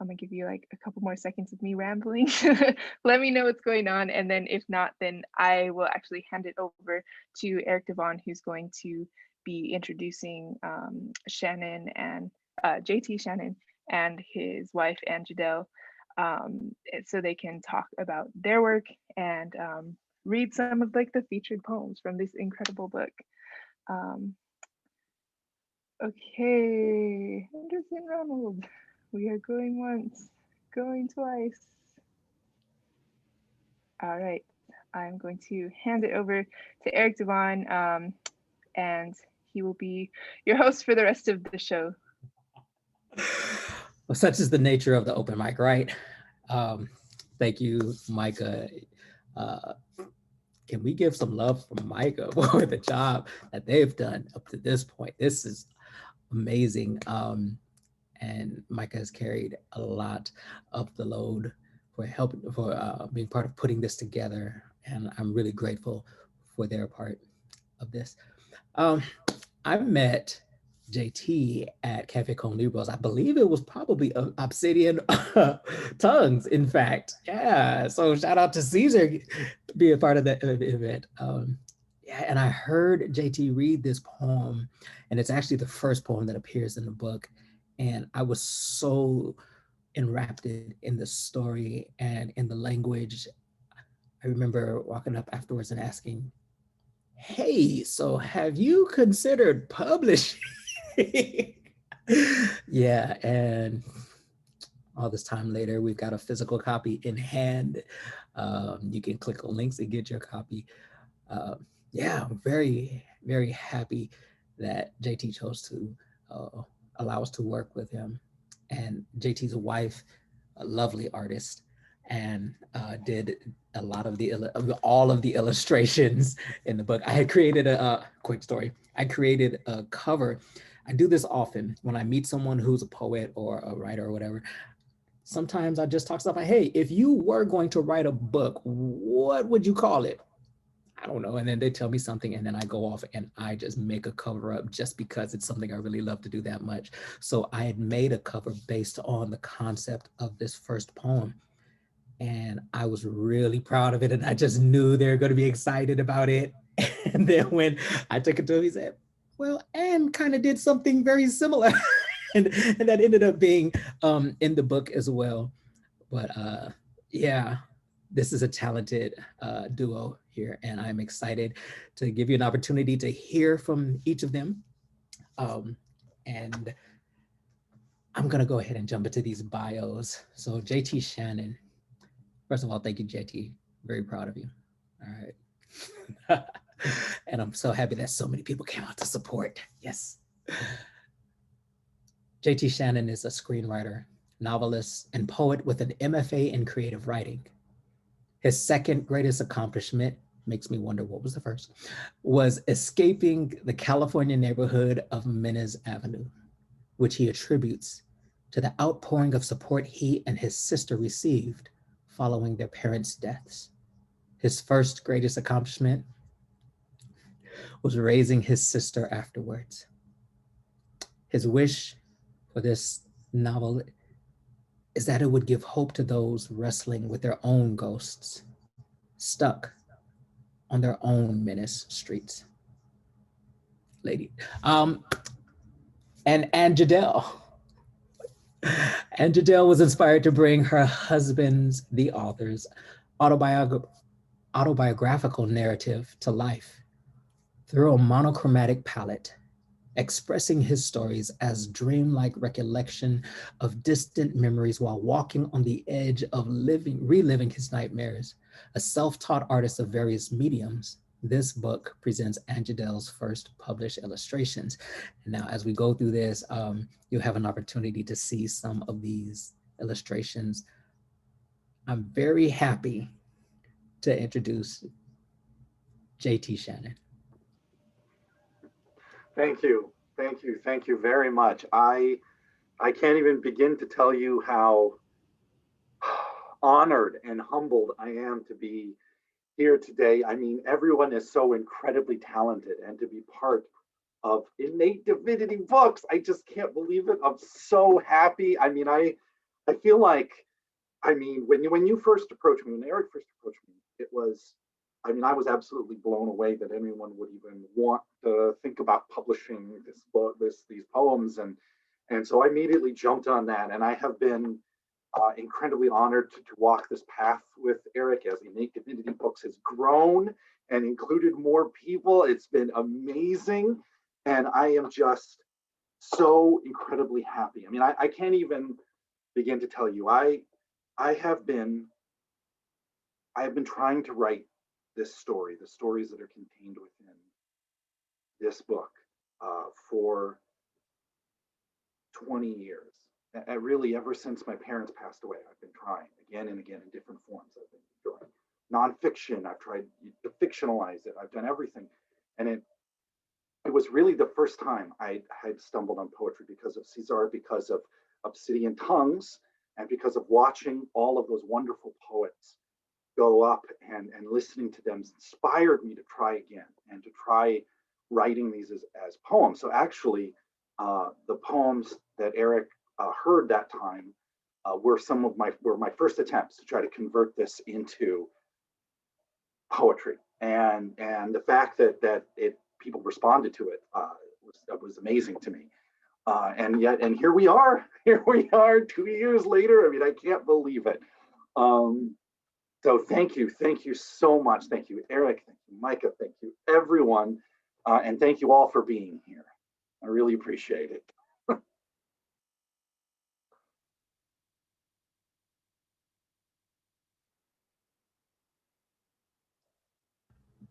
gonna give you like a couple more seconds of me rambling. Let me know what's going on, and then if not, then I will actually hand it over to Eric Devon, who's going to be introducing Shannon and JT Shannon and his wife AnnJudel, so they can talk about their work and read some of like the featured poems from this incredible book. Okay, Henderson Ronald, we are going once, going twice. All right, I'm going to hand it over to Eric Devon, and he will be your host for the rest of the show. Well, such is the nature of the open mic, right? Thank you, Micah. Can we give some love for Micah for the job that they've done up to this point? This is amazing. And Micah has carried a lot of the load for helping, for being part of putting this together. And I'm really grateful for their part of this. I met JT at Cafe Con Libros. I believe it was probably Obsidian Tongues, in fact. Yeah, so shout out to Ceasar being a part of that event. Yeah, and I heard JT read this poem, and it's actually the first poem that appears in the book. And I was so enraptured in the story and in the language. I remember walking up afterwards and asking, hey, so have you considered publishing? Yeah, and all this time later, we've got a physical copy in hand. You can click on links and get your copy. Yeah, I'm very, very happy that JT chose to allow us to work with him. And JT's wife, a lovely artist, and did a lot of all of the illustrations in the book. I had created a quick story. I created a cover. I do this often when I meet someone who's a poet or a writer or whatever. Sometimes I just talk stuff like, hey, if you were going to write a book, what would you call it? I don't know. And then they tell me something, and then I go off and I just make a cover up just because it's something I really love to do that much. So I had made a cover based on the concept of this first poem. And I was really proud of it. And I just knew they were going to be excited about it. And then when I took it to him, he said, well, Anne kind of did something very similar. and that ended up being in the book as well. But yeah, this is a talented duo here. And I'm excited to give you an opportunity to hear from each of them. And I'm going to go ahead and jump into these bios. So JT Shannon. First of all, thank you, JT. Very proud of you. All right. And I'm so happy that so many people came out to support. Yes. JT Shannon is a screenwriter, novelist, and poet with an MFA in creative writing. His second greatest accomplishment, makes me wonder what was the first, was escaping the California neighborhood of Menace Avenue, which he attributes to the outpouring of support he and his sister received following their parents' deaths. His first greatest accomplishment was raising his sister afterwards. His wish for this novel is that it would give hope to those wrestling with their own ghosts, stuck on their own Menace Streets. Lady. And AnnJudel. AnnJudel was inspired to bring her husband's, the author's, autobiographical narrative to life through a monochromatic palette, expressing his stories as dreamlike recollection of distant memories while walking on the edge of reliving his nightmares. A self-taught artist of various mediums, this book presents AnnJudel's first published illustrations. And now, as we go through this, you'll have an opportunity to see some of these illustrations. I'm very happy to introduce JT Shannon. Thank you. Thank you. Thank you very much. I can't even begin to tell you how honored and humbled I am to be here today. I mean, everyone is so incredibly talented, and to be part of Innate Divinity Books, I just can't believe it. I'm so happy. I mean, I feel like, I mean, when you first approached me, when Eric first approached me, it was, I mean, I was absolutely blown away that anyone would even want to think about publishing this book, these poems, and so I immediately jumped on that, and I have been incredibly honored to walk this path with Eric as Innate Divinity Books has grown and included more people. It's been amazing, and I am just so incredibly happy. I mean, I can't even begin to tell you. I have been trying to write this story, the stories that are contained within this book, for 20 years. Really, ever since my parents passed away, I've been trying again and again in different forms. I've been doing nonfiction. I've tried to fictionalize it. I've done everything, and it was really the first time I had stumbled on poetry because of Ceasar, because of Obsidian Tongues, and because of watching all of those wonderful poets go up and listening to them inspired me to try again and to try writing these as poems. So actually, the poems that Eric heard that time were my first attempts to try to convert this into poetry, and the fact that people responded to it was amazing to me, and here we are 2 years later. I mean, I can't believe it. So thank you so much. Thank you, Eric. Thank you, Micah. Thank you, everyone, and thank you all for being here. I really appreciate it.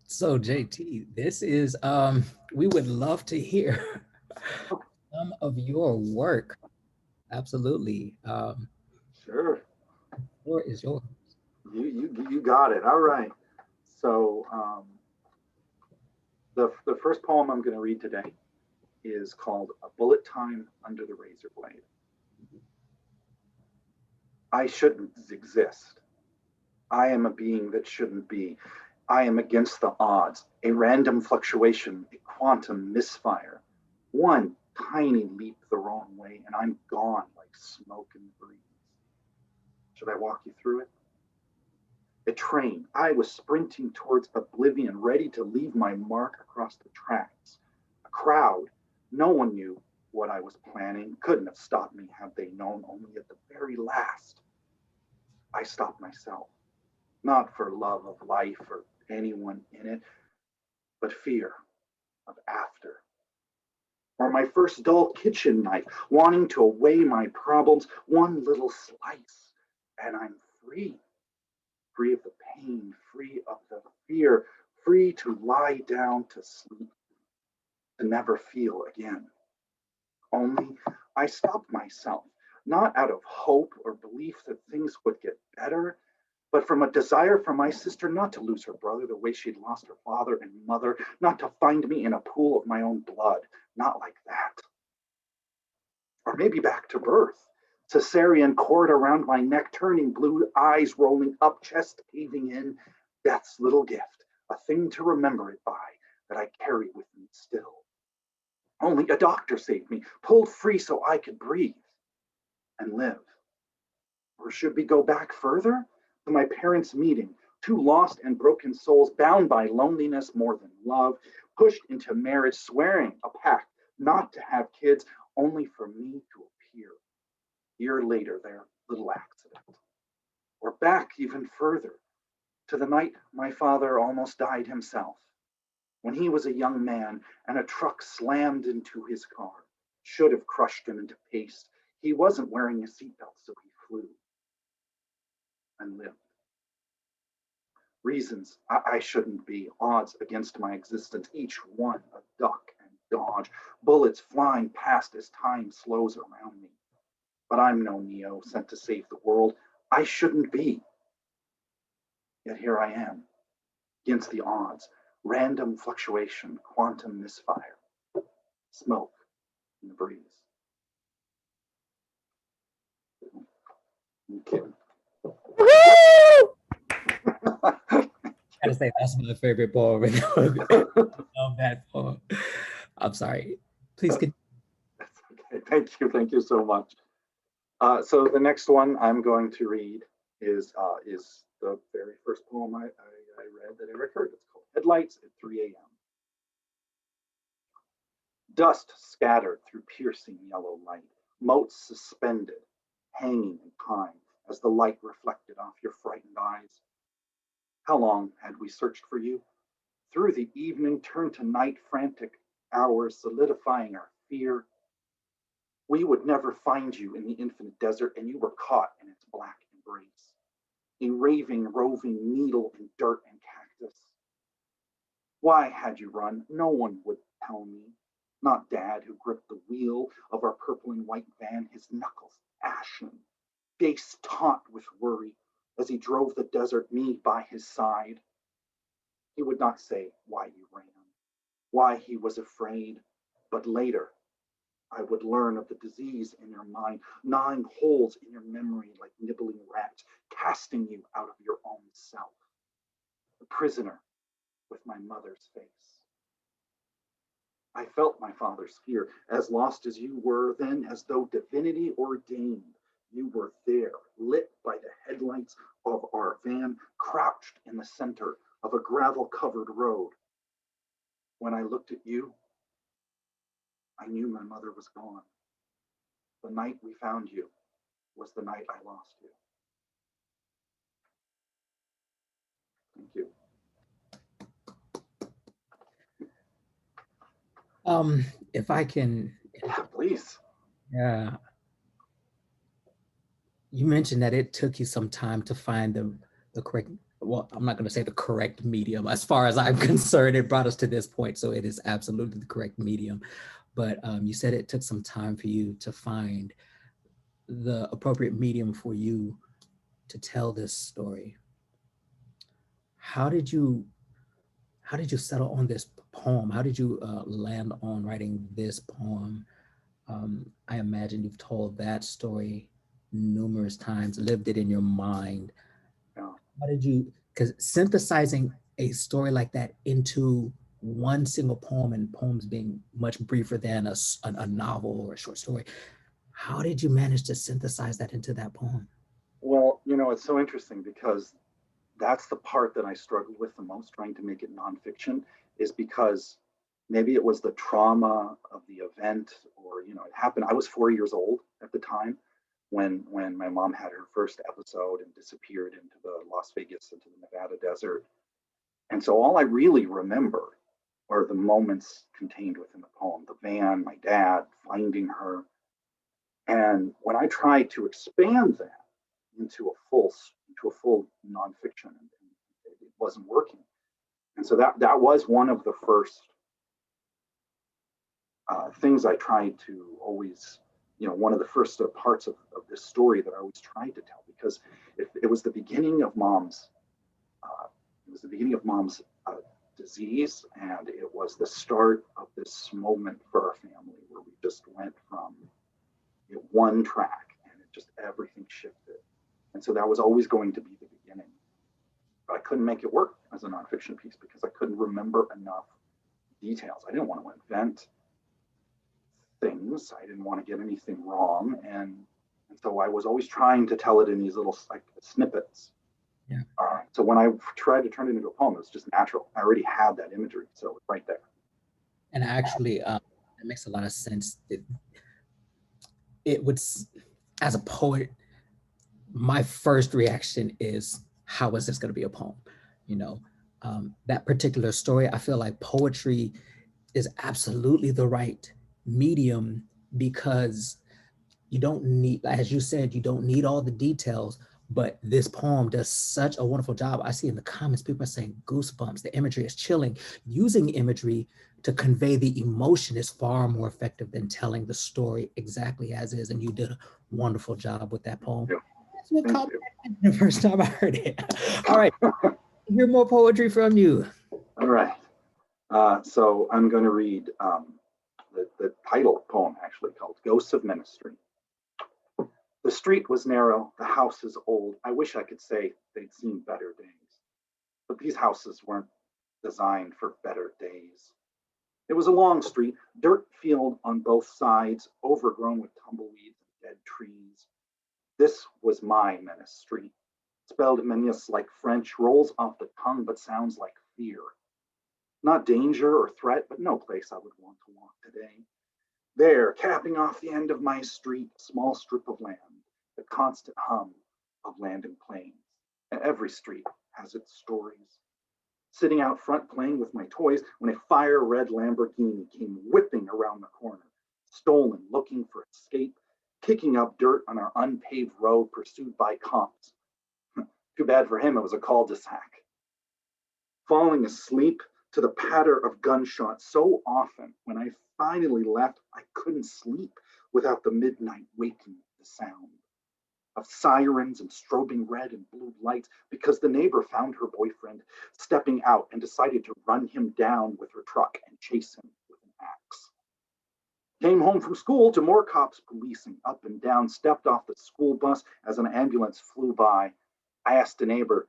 So JT, this is, we would love to hear some of your work. Absolutely. Sure. The floor is yours. You got it. All right. So the first poem I'm going to read today is called A Bullet Time Under the Razor Blade. I shouldn't exist. I am a being that shouldn't be. I am against the odds, a random fluctuation, a quantum misfire. One tiny leap the wrong way, and I'm gone like smoke in the breeze. Should I walk you through it? A train. I was sprinting towards oblivion, ready to leave my mark across the tracks. A crowd. No one knew what I was planning. Couldn't have stopped me had they known. Only at the very last, I stopped myself. Not for love of life or anyone in it, but fear of after. Or my first dull kitchen knife, wanting to weigh my problems, one little slice, and I'm free. Free of the pain, free of the fear, free to lie down to sleep, to never feel again. Only I stopped myself, not out of hope or belief that things would get better, but from a desire for my sister not to lose her brother the way she'd lost her father and mother, not to find me in a pool of my own blood, not like that. Or maybe back to birth, Caesarean cord around my neck, turning blue, eyes rolling up, chest caving in. Death's little gift, a thing to remember it by, that I carry with me still. Only a doctor saved me, pulled free so I could breathe and live. Or should we go back further? To my parents' meeting, two lost and broken souls, bound by loneliness more than love, pushed into marriage, swearing a pact not to have kids, only for me to appear. Year later, their little accident. Or back even further, to the night my father almost died himself, when he was a young man and a truck slammed into his car, should have crushed him into paste. He wasn't wearing a seatbelt, so he flew and lived. Reasons I shouldn't be, odds against my existence, each one a duck and dodge, bullets flying past as time slows around me. But I'm no Neo sent to save the world. I shouldn't be. Yet here I am, against the odds, random fluctuation, quantum misfire, smoke in the breeze. Okay. I gotta say, that's my favorite poem. I love that poem. I'm sorry. Please continue. That's okay. Thank you so much. So the next one I'm going to read is the very first poem I read that Eric heard. It's called Headlights at 3 a.m. Dust scattered through piercing yellow light, motes suspended, hanging in time as the light reflected off your frightened eyes. How long had we searched for you? Through the evening turned to night, frantic hours solidifying our fear. We would never find you in the infinite desert, and you were caught in its black embrace. A raving, roving needle in dirt and cactus. Why had you run? No one would tell me. Not Dad, who gripped the wheel of our purple and white van, his knuckles ashen, face taut with worry as he drove the desert, me by his side. He would not say why you ran, why he was afraid, but later I would learn of the disease in your mind, gnawing holes in your memory like nibbling rats, casting you out of your own self. The prisoner with my mother's face. I felt my father's fear, as lost as you were then, as though divinity ordained. You were there, lit by the headlights of our van, crouched in the center of a gravel-covered road. When I looked at you, I knew my mother was gone. The night we found you was the night I lost you. Thank you. If I can. Yeah, please. Yeah. You mentioned that it took you some time to find the correct, well, I'm not going to say the correct medium. As far as I'm concerned, it brought us to this point, so it is absolutely the correct medium. But you said it took some time for you to find the appropriate medium for you to tell this story. How did you settle on this poem? How did you land on writing this poem? I imagine you've told that story numerous times, lived it in your mind. Yeah. How did you, because synthesizing a story like that into one single poem, and poems being much briefer than a novel or a short story, how did you manage to synthesize that into that poem? Well, it's so interesting because that's the part that I struggled with the most, trying to make it nonfiction, is because maybe it was the trauma of the event, or it happened. I was 4 years old at the time when my mom had her first episode and disappeared into the Las Vegas, into the Nevada desert. And so all I really remember are the moments contained within the poem: the van, my dad, finding her. And when I tried to expand that into a full nonfiction, it wasn't working. And so that was one of the first things I tried to always, one of the first parts of this story that I always tried to tell, because it was the beginning of mom's, disease, and it was the start of this moment for our family where we just went from one track, and it just everything shifted. And so that was always going to be the beginning. But I couldn't make it work as a nonfiction piece because I couldn't remember enough details. I didn't want to invent things. I didn't want to get anything wrong. And so I was always trying to tell it in these little like snippets. Yeah. So when I tried to turn it into a poem, it was just natural. I already had that imagery, so it was right there. And actually, it makes a lot of sense. It would, as a poet, my first reaction is, how is this going to be a poem? You know, that particular story, I feel like poetry is absolutely the right medium because you don't need, as you said, you don't need all the details, but this poem does such a wonderful job. I see in the comments, people are saying goosebumps, the imagery is chilling. Using imagery to convey the emotion is far more effective than telling the story exactly as is. And you did a wonderful job with that poem. Yeah. That's what caught me the first time I heard it. All right, hear more poetry from you. All right. So I'm going to read the title poem, actually, called Ghosts of Menace Street. The street was narrow, the houses old. I wish I could say they'd seen better days. But these houses weren't designed for better days. It was a long street, dirt field on both sides, overgrown with tumbleweeds and dead trees. This was my Menace Street. Spelled Menace like French, rolls off the tongue but sounds like fear. Not danger or threat, but no place I would want to walk today. There, capping off the end of my street, a small strip of land, the constant hum of land and plains. And every street has its stories. Sitting out front playing with my toys when a fire-red Lamborghini came whipping around the corner, stolen, looking for escape, kicking up dirt on our unpaved road, pursued by cops. Too bad for him, it was a cul-de-sac. Falling asleep to the patter of gunshots so often, when I finally left, I couldn't sleep without the midnight waking the sound of sirens and strobing red and blue lights because the neighbor found her boyfriend stepping out and decided to run him down with her truck and chase him with an axe. Came home from school to more cops policing up and down, stepped off the school bus as an ambulance flew by. I asked a neighbor,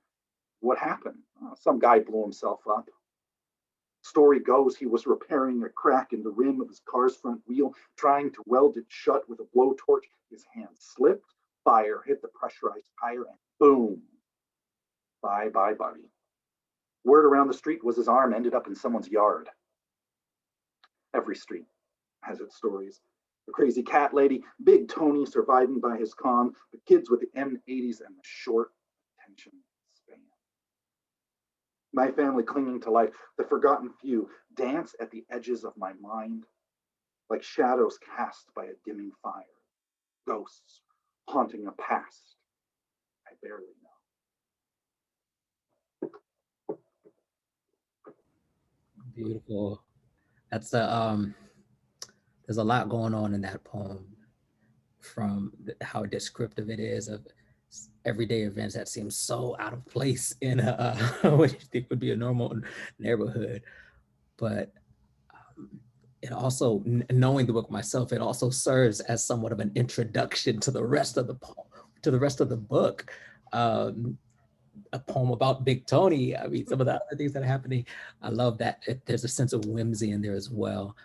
what happened? Oh, some guy blew himself up. Story goes he was repairing a crack in the rim of his car's front wheel, trying to weld it shut with a blowtorch. His hand slipped, fire hit the pressurized tire, and boom. Bye, buddy. Word around the street was his arm ended up in someone's yard. Every street has its stories. The crazy cat lady, Big Tony surviving by his calm, the kids with the M80s and the short attention span. My family clinging to life, the forgotten few, dance at the edges of my mind, like shadows cast by a dimming fire, ghosts haunting a past I barely know. Beautiful. That's the there's a lot going on in that poem, from how descriptive it is of everyday events that seem so out of place in what you think would be a normal neighborhood. But it also, knowing the book myself, it also serves as somewhat of an introduction to the rest of the poem, to the rest of the book. A poem about Big Tony. I mean, some of the other things that are happening. I love that there's a sense of whimsy in there as well.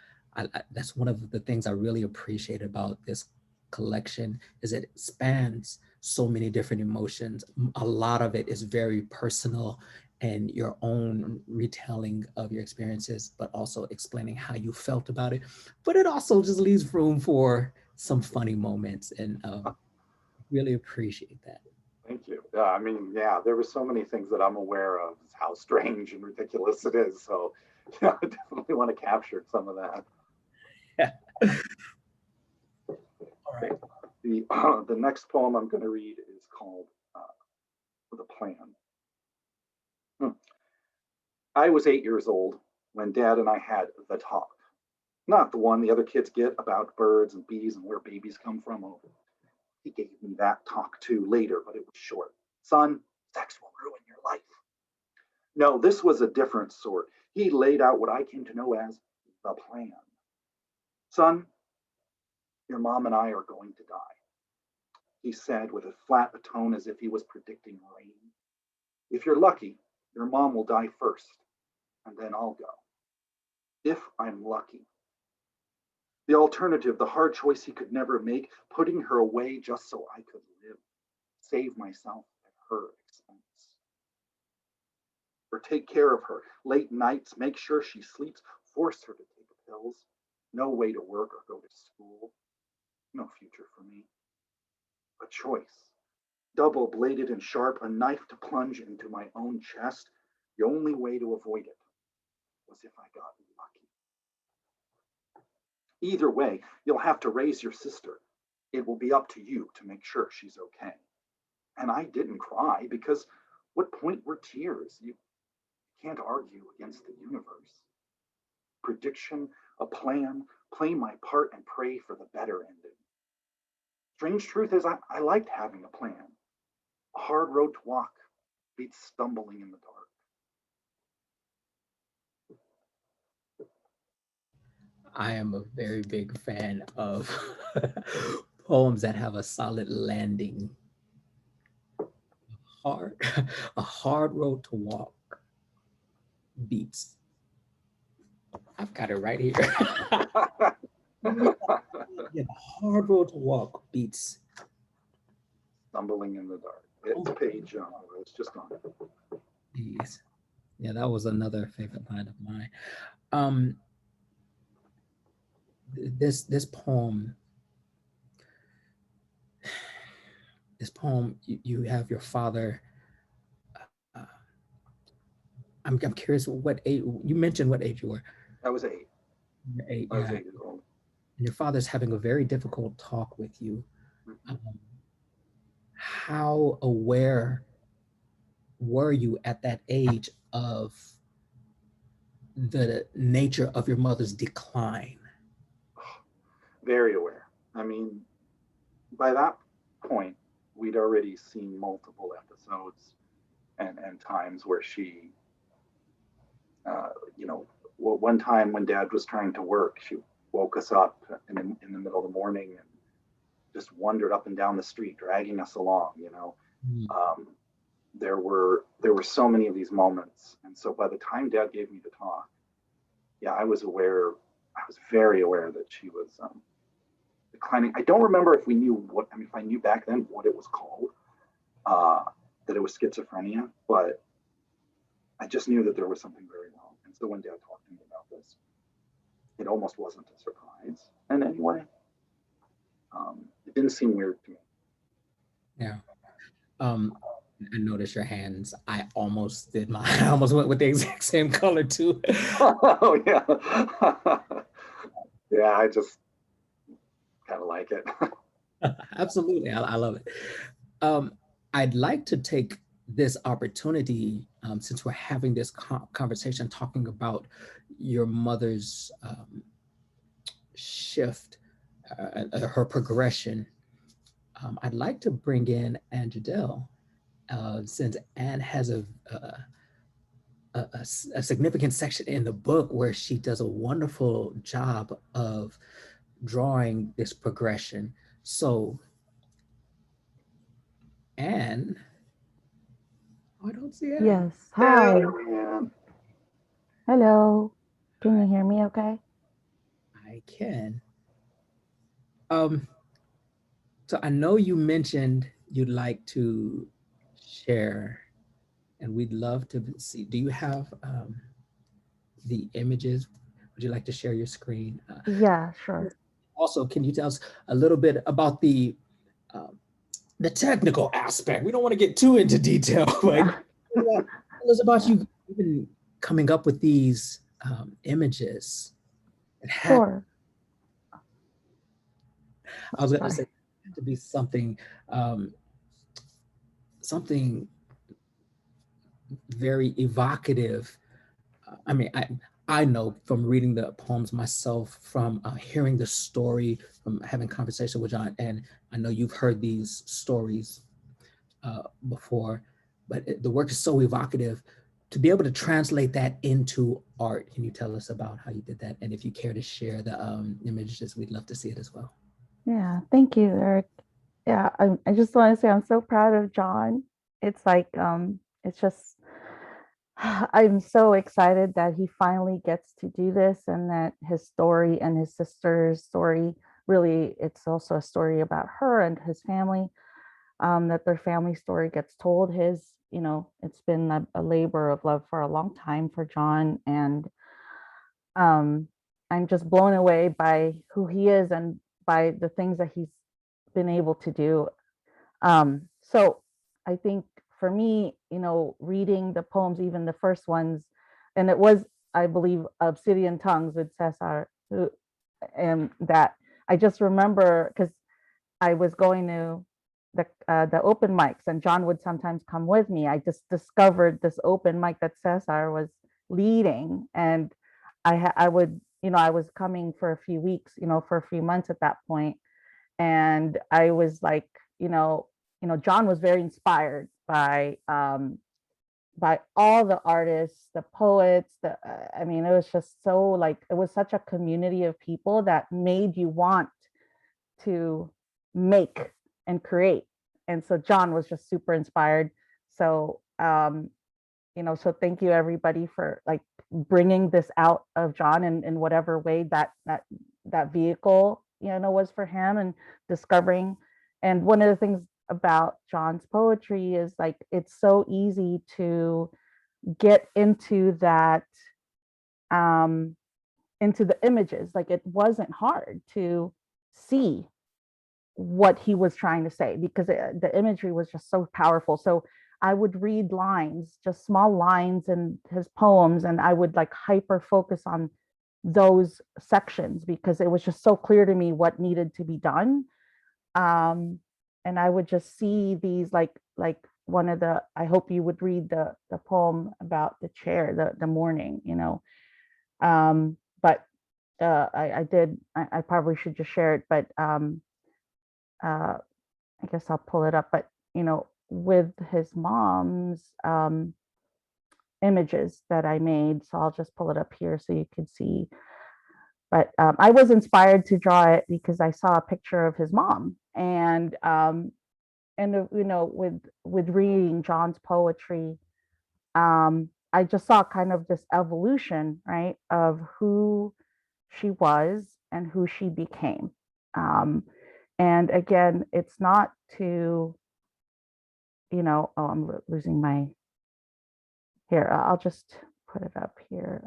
That's one of the things I really appreciate about this collection, is it spans so many different emotions. A lot of it is very personal and your own retelling of your experiences, but also explaining how you felt about it. But it also just leaves room for some funny moments, and really appreciate that. Thank you. I mean, yeah, there were so many things that I'm aware of, how strange and ridiculous it is. So yeah, I definitely want to capture some of that. Yeah. All right. The next poem I'm going to read is called The Plan. I was 8 years old when Dad and I had the talk. Not the one the other kids get about birds and bees and where babies come from. Oh, he gave me that talk too later, but it was short. Son, sex will ruin your life. No, this was a different sort. He laid out what I came to know as the plan. Son, your mom and I are going to die. he said with as flat a tone as if he was predicting rain. If you're lucky, your mom will die first, and then I'll go. If I'm lucky. The alternative, the hard choice he could never make, putting her away just so I could live, save myself at her expense. Or take care of her, late nights, make sure she sleeps, force her to take pills, no way to work or go to school, no future for me. A choice, double-bladed and sharp, a knife to plunge into my own chest. The only way to avoid it was if I got lucky. Either way, you'll have to raise your sister. It will be up to you to make sure she's okay. And I didn't cry because what point were tears? You can't argue against the universe. Prediction, a plan, play my part and pray for the better ending. Strange truth is I liked having a plan. A hard road to walk beats stumbling in the dark. I am a very big fan of poems that have a solid landing. A hard road to walk beats. I've got it right here. Yeah, a hard road to walk beats Stumbling in the dark. It's a page, it's just on it. these. Yeah, that was another favorite line of mine. This poem, you have your father. I'm curious what age, you mentioned what age you were. I was 8. You're 8, I was yeah. 8 years old. And your father's having a very difficult talk with you. How aware were you at that age of the nature of your mother's decline? Very aware. I mean, by that point, we'd already seen multiple episodes and times where she, one time when Dad was trying to work, she woke us up in the middle of the morning and just wandered up and down the street, dragging us along. There were so many of these moments, and so by the time Dad gave me the talk, yeah, I was very aware that she was declining. I don't remember if we knew if I knew back then what it was called, that it was schizophrenia, but I just knew that there was something very wrong. And so when Dad talked to me about this, it almost wasn't a surprise in any way. It didn't seem weird to me. Yeah. I noticed your hands. I almost did mine. I almost went with the exact same color too. Oh yeah. Yeah, I just kind of like it. Absolutely, I love it. I'd like to take this opportunity, since we're having this conversation, talking about your mother's shift, her progression. I'd like to bring in AnnJudel, since Ann has a significant section in the book where she does a wonderful job of drawing this progression. So, Ann, I don't see Ann. Yes. Hi. Yeah. Hello. Can you hear me okay? I can. So I know you mentioned you'd like to share, and we'd love to see. Do you have the images? Would you like to share your screen? Yeah, sure. Also, can you tell us a little bit about the technical aspect? We don't want to get too into detail, but tell us about you even coming up with these images. Sure. I was going to say, it had to be something, something very evocative. I mean, I know from reading the poems myself, from hearing the story, from having conversation with John, and I know you've heard these stories before, but the work is so evocative. To be able to translate that into art, can you tell us about how you did that? And if you care to share the images, we'd love to see it as well. Yeah, thank you, Eric. Yeah, I just want to say I'm so proud of John. It's like, it's just, I'm so excited that he finally gets to do this and that his story and his sister's story, really, it's also a story about her and his family, that their family story gets told. It's been a labor of love for a long time for John. And I'm just blown away by who he is and by the things that he's been able to do. So I think for me, reading the poems, even the first ones, and it was, I believe, Obsidian Tongues with Ceasar, and that I just remember because I was going to the open mics, and John would sometimes come with me. I just discovered this open mic that Ceasar was leading, and I would, I was coming for a few weeks, for a few months at that point, and I was like, John was very inspired by all the artists, the poets, I mean, it was just so like, it was such a community of people that made you want to make and create. And so John was just super inspired. So, so thank you everybody for like bringing this out of John in whatever way that vehicle, was for him, and discovering. And one of the things about John's poetry is like, it's so easy to get into that, into the images. Like, it wasn't hard to see what he was trying to say because the imagery was just so powerful. So I would read lines, just small lines in his poems, and I would like hyper focus on those sections because it was just so clear to me what needed to be done. And I would just see these like one of the, I hope you would read the poem about the chair, the morning, but I did, I probably should just share it, but I guess I'll pull it up, but with his mom's images that I made. So I'll just pull it up here so you can see. But I was inspired to draw it because I saw a picture of his mom, and with reading John's poetry, I just saw kind of this evolution, right, of who she was and who she became. And again, it's not to, oh, I'm losing my, here, I'll just put it up here.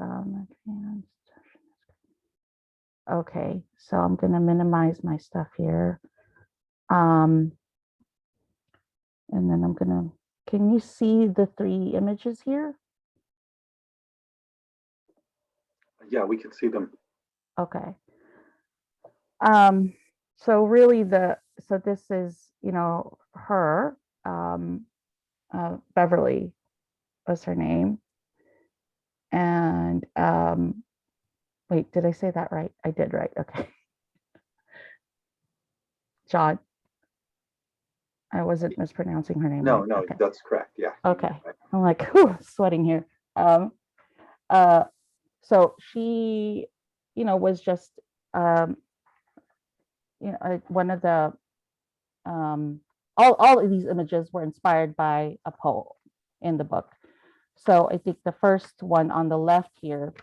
Okay, so I'm going to minimize my stuff here. And then I'm going to, can you see the 3 images here? Yeah, we can see them. Okay. So really so this is, her, Beverly was her name. And wait, did I say that right? I did, right? Okay. John, I wasn't mispronouncing her name. No, right? no, Okay. that's correct. Yeah. Okay. I'm like, whew, sweating here. So she, was just, one of the, all of these images were inspired by a poem in the book. So I think the first one on the left here,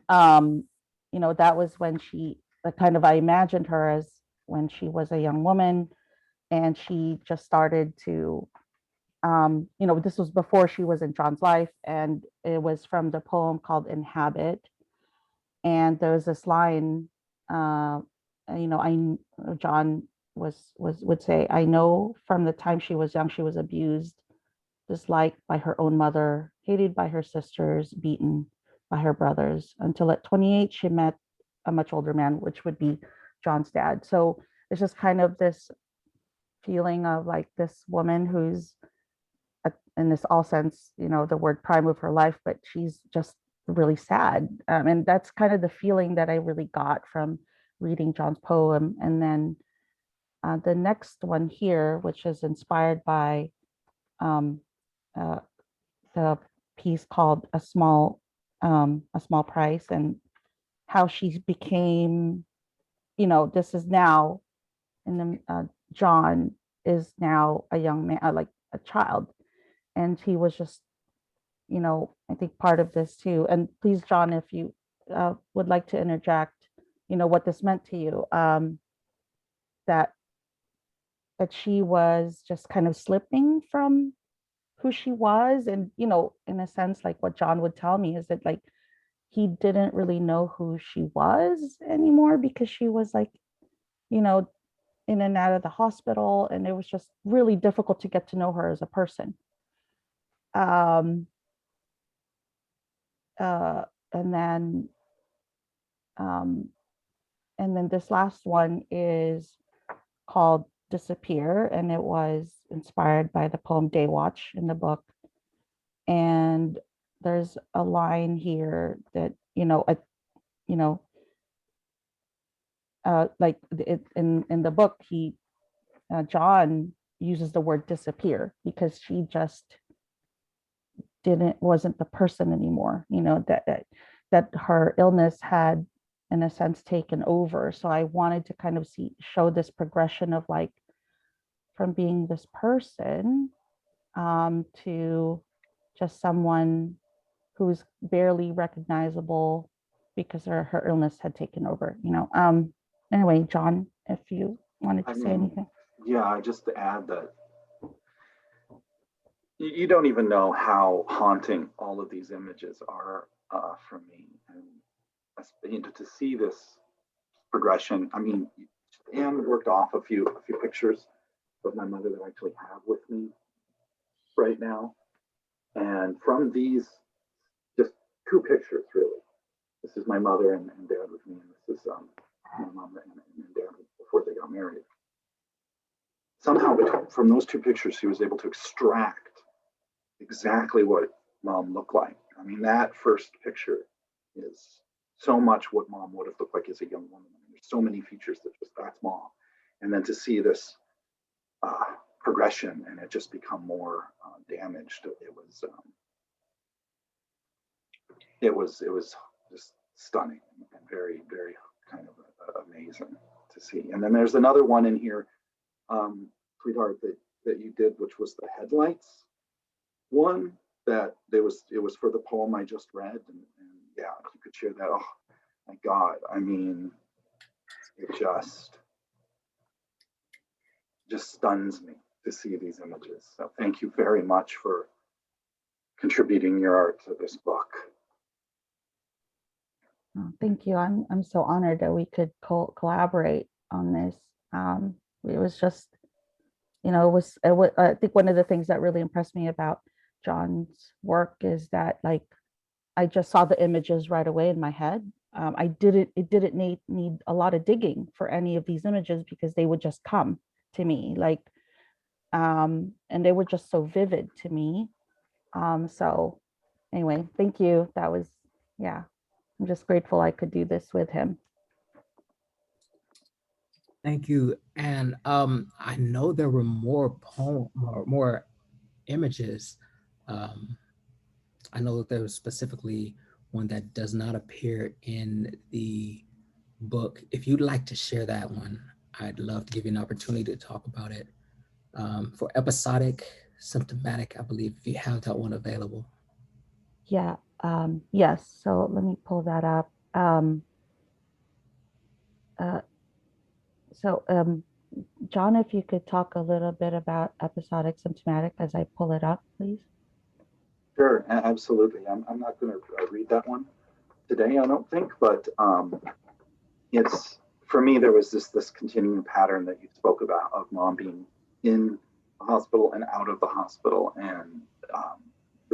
that was when she, I imagined her as when she was a young woman, and she just started to, this was before she was in John's life, and it was from the poem called Inhabit. And there was this line, John would say, I know from the time she was young, she was abused, disliked by her own mother, hated by her sisters, beaten by her brothers, until at 28, she met a much older man, which would be John's dad. So it's just kind of this feeling of like this woman who's, in this all sense, the word prime of her life, but she's just really sad. And that's kind of the feeling that I really got from reading John's poem. And then the next one here, which is inspired by the piece called A Small Price, and how she became, this is now in the John is now a young man, like a child, and he was just, I think part of this too. And please, John, if you would like to interject, what this meant to you, that she was just kind of slipping from who she was. And, in a sense, like what John would tell me is that like he didn't really know who she was anymore because she was like, in and out of the hospital, and it was just really difficult to get to know her as a person. And then this last one is called Disappear, and it was inspired by the poem Day Watch in the book. And there's a line here that, like in the book, John uses the word disappear because she just wasn't the person anymore, that her illness had, in a sense, taken over. So I wanted to kind of show this progression of like from being this person to just someone who's barely recognizable because her illness had taken over, Anyway, John, if you wanted to say anything. Yeah, just to add that you don't even know how haunting all of these images are for me. And to see this progression, Anne worked off a few pictures of my mother that I actually have with me right now. And from these, just 2 pictures, really. This is my mother and dad with me, and this is my mom and dad before they got married. Somehow, from those 2 pictures, he was able to extract exactly what mom looked like. That first picture is so much what mom would have looked like as a young woman. There's so many features that's mom. And then to see this progression and it just become more damaged, it was just stunning and very, very kind of amazing to see. And then there's another one in here, sweetheart, that you did, which was the headlights one, that it was for the poem I just read, and yeah, if you could share that. Oh my God, it just stuns me to see these images. So thank you very much for contributing your art to this book. Thank you. I'm so honored that we could collaborate on this. It was just, I think one of the things that really impressed me about John's work is that, like, I just saw the images right away in my head. It didn't need a lot of digging for any of these images because they would just come to me, like, and they were just so vivid to me. So anyway, thank you. That was, yeah, I'm just grateful I could do this with him. Thank you. And I know there were more images. I know that there was specifically one that does not appear in the book. If you'd like to share that one, I'd love to give you an opportunity to talk about it. For episodic, symptomatic, I believe, if you have that one available. Yeah, yes, so let me pull that up. John, if you could talk a little bit about episodic symptomatic as I pull it up, please. Sure, absolutely. I'm not going to read that one today, I don't think, but it's, for me, there was this continuing pattern that you spoke about of mom being in the hospital and out of the hospital. And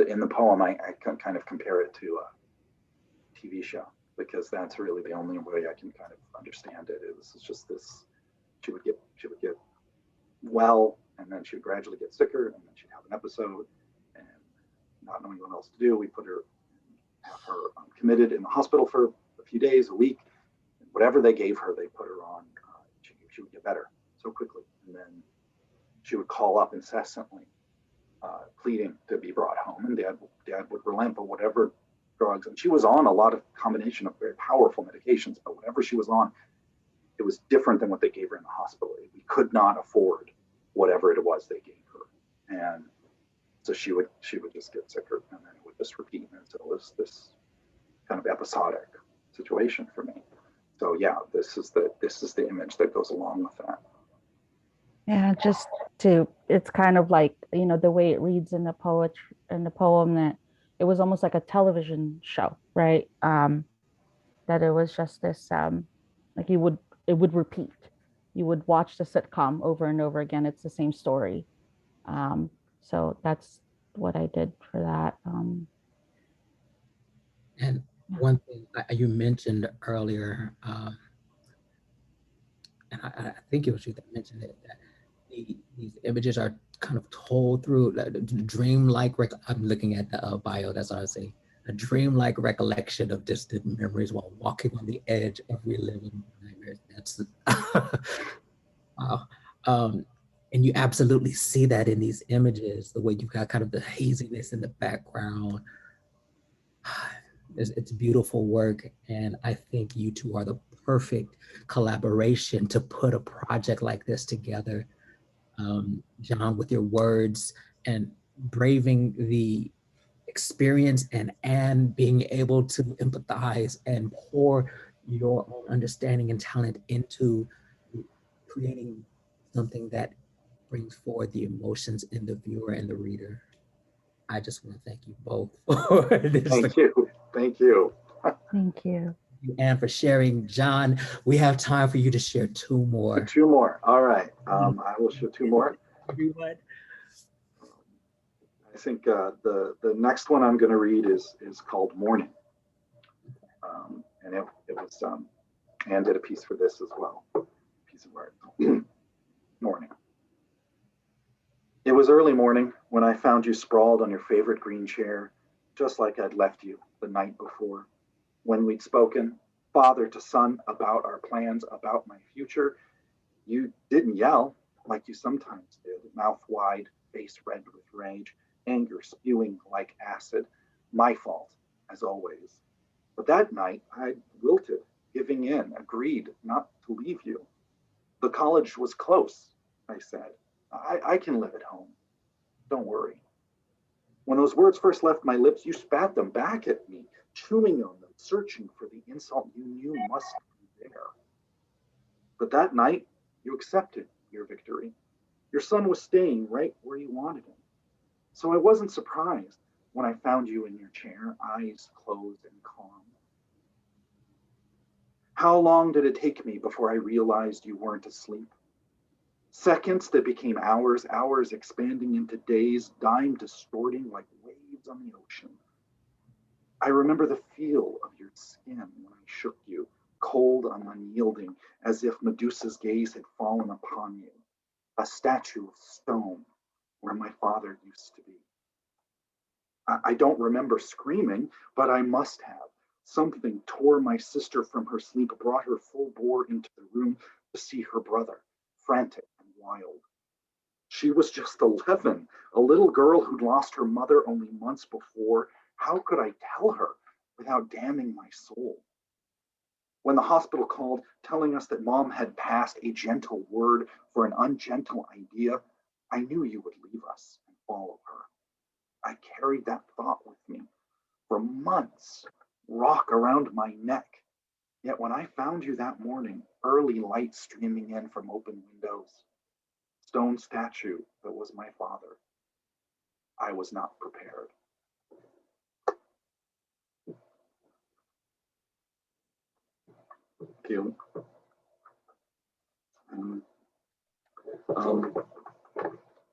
in the poem, I can kind of compare it to a TV show, because that's really the only way I can kind of understand it. It's just this, she would get well, and then she would gradually get sicker, and then she'd have an episode, and not knowing what else to do, we have her committed in the hospital for a few days, a week. Whatever they gave her, they put her on. She would get better so quickly, and then she would call up incessantly, pleading to be brought home, and dad would relent, but whatever drugs, and she was on a lot of combination of very powerful medications, but whatever she was on, It was different than what they gave her in the hospital. We could not afford whatever it was they gave her. And so she would just get sicker, and then it would just repeat. And so it was this kind of episodic situation for me. So yeah, this is the image that goes along with that. Yeah, it's kind of like, you know, the way it reads in the poem, that it was almost like a television show, right? That it was just this, like it would repeat. You would watch the sitcom over and over again. It's the same story. So that's what I did for that. And one thing you mentioned earlier, and I think it was you that mentioned it, that these images are kind of told through dreamlike. I'm looking at the bio. That's what I say. A dreamlike recollection of distant memories while walking on the edge of reliving nightmares. That's wow. And you absolutely see that in these images, the way you've got kind of the haziness in the background. It's beautiful work, and I think you two are the perfect collaboration to put a project like this together. John, with your words and braving the experience, and Anne being able to empathize and pour your own understanding and talent into creating something that brings forward the emotions in the viewer and the reader. I just want to thank you both for this. Thank you. Thank you. Thank you. And for sharing. John, we have time for you to share two more. Two more. All right. I will share two more. Everyone. I think the next one I'm going to read is called Morning. And it was, Anne did a piece for this as well. Piece of art. Morning. It was early morning when I found you sprawled on your favorite green chair, just like I'd left you the night before. When we'd spoken, father to son, about our plans, about my future, you didn't yell like you sometimes did, mouth wide, face red with rage, anger spewing like acid. My fault, as always. But that night, I wilted, giving in, agreed not to leave you. The college was close, I said. I can live at home. Don't worry. When those words first left my lips, you spat them back at me, chewing on them, searching for the insult you knew must be there. But that night, you accepted your victory. Your son was staying right where you wanted him. So I wasn't surprised when I found you in your chair, eyes closed and calm. How long did it take me before I realized you weren't asleep? Seconds that became hours, hours expanding into days, dime distorting like waves on the ocean. I remember the feel of your skin when I shook you, cold and unyielding, as if Medusa's gaze had fallen upon you, a statue of stone where my father used to be. I don't remember screaming, but I must have. Something tore my sister from her sleep, brought her full bore into the room to see her brother, frantic and wild. She was just 11, a little girl who'd lost her mother only months before. How could I tell her without damning my soul? When the hospital called, telling us that mom had passed, a gentle word for an ungentle idea, I knew you would leave us and follow her. I carried that thought with me for months, rock around my neck. Yet when I found you that morning, early light streaming in from open windows, stone statue that was my father, I was not prepared. Thank you.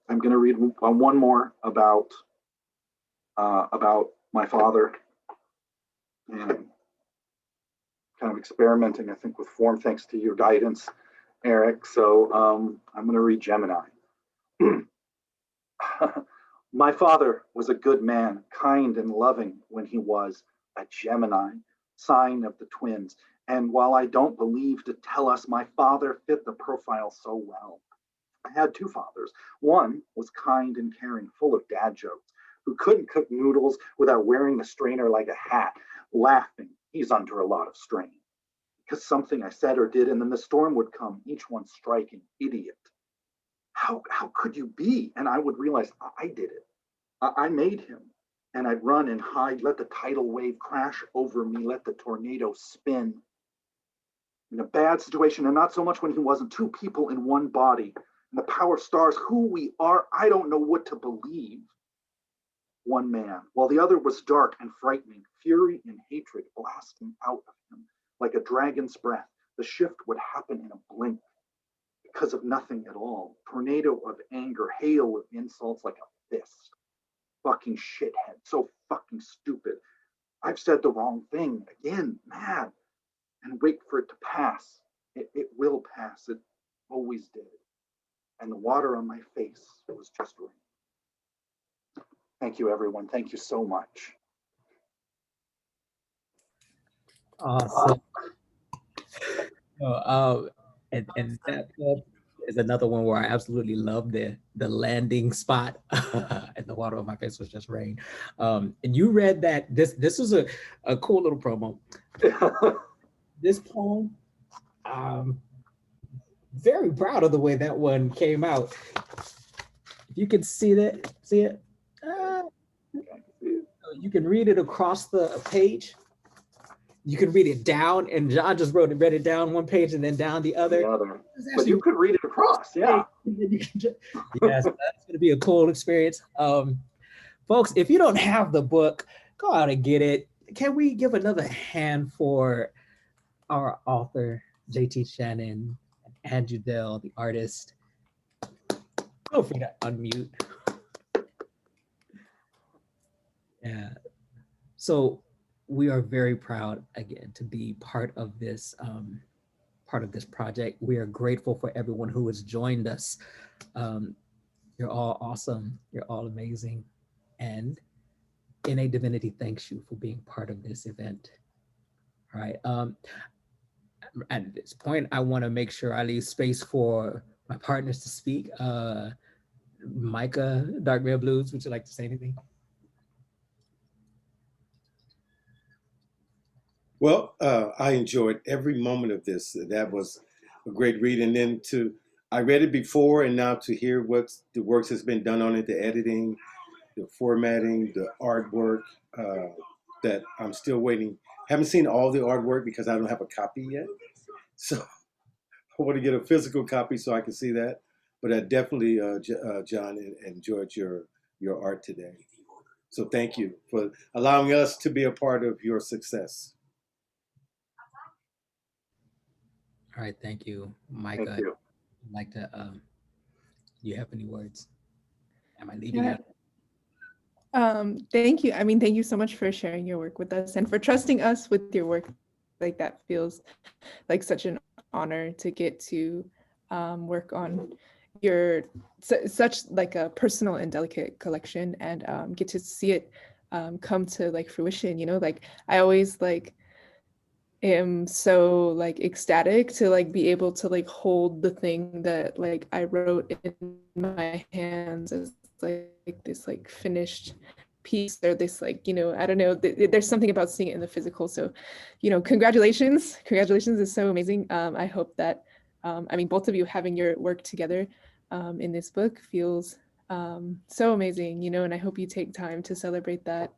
I'm going to read one more about my father, and kind of experimenting, I think, with form thanks to your guidance, Eric. So I'm going to read Gemini. My father was a good man, kind and loving when he was a Gemini, sign of the twins. And while I don't believe to tell us, my father fit the profile so well. I had two fathers. One was kind and caring, full of dad jokes, who couldn't cook noodles without wearing a strainer like a hat, laughing. He's under a lot of strain. because something I said or did, and then the storm would come, each one striking, idiot. How could you be? And I would realize I did it. I made him. And I'd run and hide, let the tidal wave crash over me, let the tornado spin. In a bad situation, and not so much when he wasn't, two people in one body. And the power stars, who we are, I don't know what to believe. One man, while the other was dark and frightening, fury and hatred blasting out of him like a dragon's breath. The shift would happen in a blink because of nothing at all. Tornado of anger, hail of insults like a fist. Fucking shithead, so fucking stupid. I've said the wrong thing again, mad. And wait for it to pass. It will pass. It always did. And the water on my face was just rain. Thank you, everyone. Thank you so much. Awesome. And that is another one where I absolutely love the landing spot, and the water on my face was just rain. And you read that. This was a cool little promo. This poem, very proud of the way that one came out. If you can see it. You can read it across the page. You can read it down, and John just read it down one page and then down the other. But you could read it across, yeah. Yes, that's going to be a cool experience. Folks, if you don't have the book, go out and get it. Can we give another hand for our author, JT Shannon, AnnJudel, the artist? Feel free to unmute. Yeah. So we are very proud again to be part of this project. We are grateful for everyone who has joined us. You're all awesome. You're all amazing. And Innate Divinity thanks you for being part of this event. All right. At this point, I want to make sure I leave space for my partners to speak. Micah, Dark Red Blues, would you like to say anything? Well, I enjoyed every moment of this. That was a great read. And then I read it before, and now to hear what the works has been done on it, the editing, the formatting, the artwork, that I'm still waiting. Haven't seen all the artwork because I don't have a copy yet. So I want to get a physical copy so I can see that. But I definitely, John, enjoyed your art today. So thank you for allowing us to be a part of your success. All right, thank you, Micah. Thank you. I'd like to, do you have any words? Am I leaving out? Thank you. I mean, thank you so much for sharing your work with us and for trusting us with your work. Like, that feels like such an honor to get to work on your such like a personal and delicate collection, and get to see it come to like fruition. You know, like I always like am so like ecstatic to like be able to like hold the thing that like I wrote in my hands as like this like finished piece, or this like, you know, I don't know, there's something about seeing it in the physical. So, you know, congratulations is so amazing. I hope that I mean, both of you having your work together in this book feels so amazing, you know, and I hope you take time to celebrate that.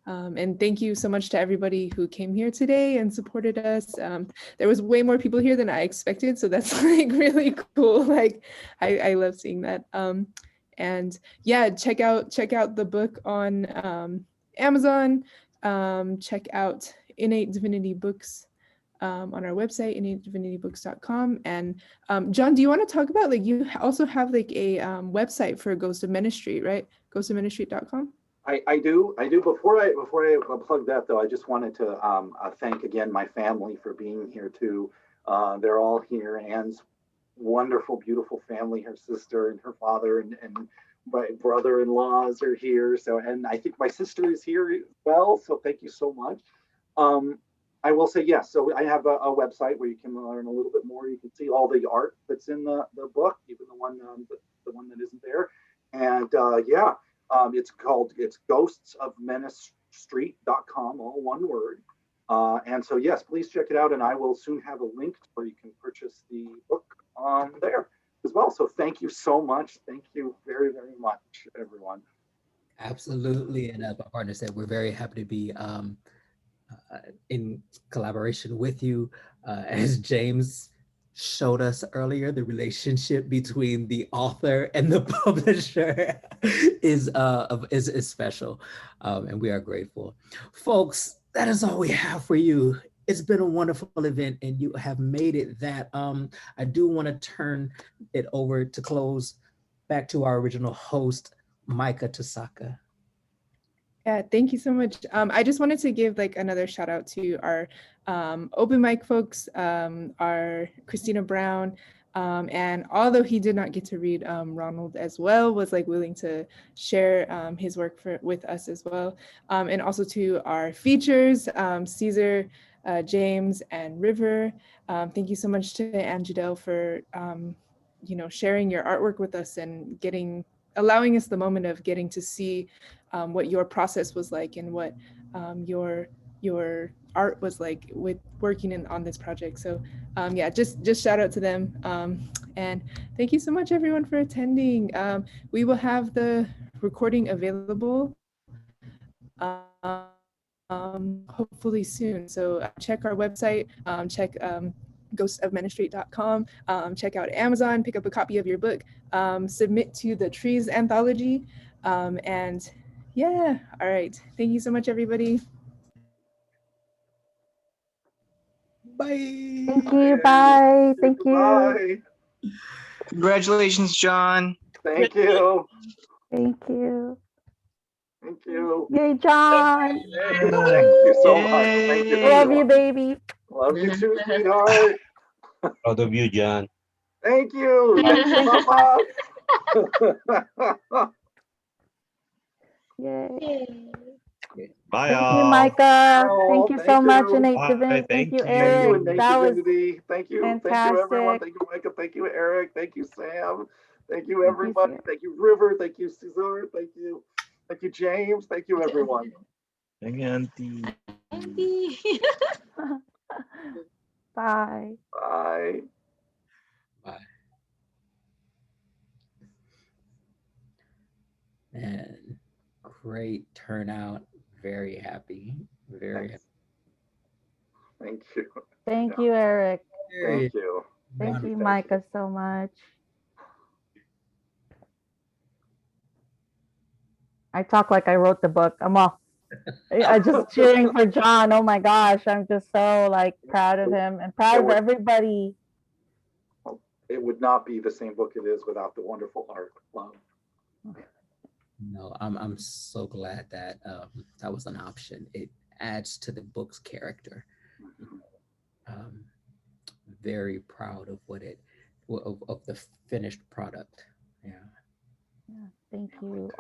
And thank you so much to everybody who came here today and supported us. There was way more people here than I expected, so that's like really cool. Like I love seeing that. And yeah, check out the book on Amazon. Check out innateDIVINITybooks on our website, innateDIVINITybooks.com. And John, do you want to talk about, like, you also have like a website for Ghost of Menace Street, right? ghostofmenacestreet.com. I do. Before I plug that though, I just wanted to thank again my family for being here too. They're all here. Ann's wonderful, beautiful family, her sister and her father and my brother-in-laws are here. So, and I think my sister is here as well. So thank you so much. I will say yes. So I have a website where you can learn a little bit more. You can see all the art that's in the book, even the one that isn't there. And it's ghostsofmenacestreet.com, all one word. And so, yes, please check it out. And I will soon have a link where you can purchase the book on there as well. So thank you so much. Thank you very, very much, everyone. Absolutely. And my partner said, we're very happy to be in collaboration with you. As James showed us earlier, the relationship between the author and the publisher is special, and we are grateful. Folks, that is all we have for you. It's been a wonderful event, and you have made it that. I do want to turn it over to close back to our original host, Micah Tasaka. Yeah, thank you so much. I just wanted to give like another shout out to our open mic folks, our Christina Brown, and although he did not get to read, Ronald as well was like willing to share his work with us as well. And also to our features, Ceasar, James, and River. Thank you so much to AnnJudel for sharing your artwork with us and allowing us the moment of getting to see what your process was like and what your art was like with working on this project. So yeah, just shout out to them. And thank you so much everyone for attending. We will have the recording available hopefully soon. So check our website, check ghostofmenacestreet.com, check out Amazon, pick up a copy of your book, submit to the Trees Anthology, and yeah, all right. Thank you so much, everybody. Bye. Thank you. Bye. Thank you. Bye. Congratulations, John. Thank you. Thank you. Thank you. Yay, John. Thank you so much. Thank you. Love you, baby. Love you too, sweetheart. Proud of you, John. Thank you. Thank you, Papa. Yay. Bye, Thank all. you, Micah. Oh, Thank you thank so much, you. Innate Bye, Divinity. thank Thank you, you. Thank you, Eric. Innate That was Divinity. Thank you. Thank you, everyone. fantastic. Thank you, Micah. Thank you, Eric. Thank you, Sam. Thank you, Thank you, everybody. Sam. Thank you, River. Thank you, Ceasar. Thank you. Thank you, James. Thank you, everyone. Thank you, Auntie. Bye. Bye. Bye. And great turnout. Very happy. Very happy. Thank you. Thank you, Eric. Thank you. Thank you, Micah, so much. I talk like I wrote the book. I'm all I just cheering for John. Oh my gosh, I'm just so like proud of him and proud of everybody. It would not be the same book it is without the wonderful art. Love. No, I'm so glad that that was an option. It adds to the book's character. Very proud of of the finished product. Yeah. Yeah, thank you.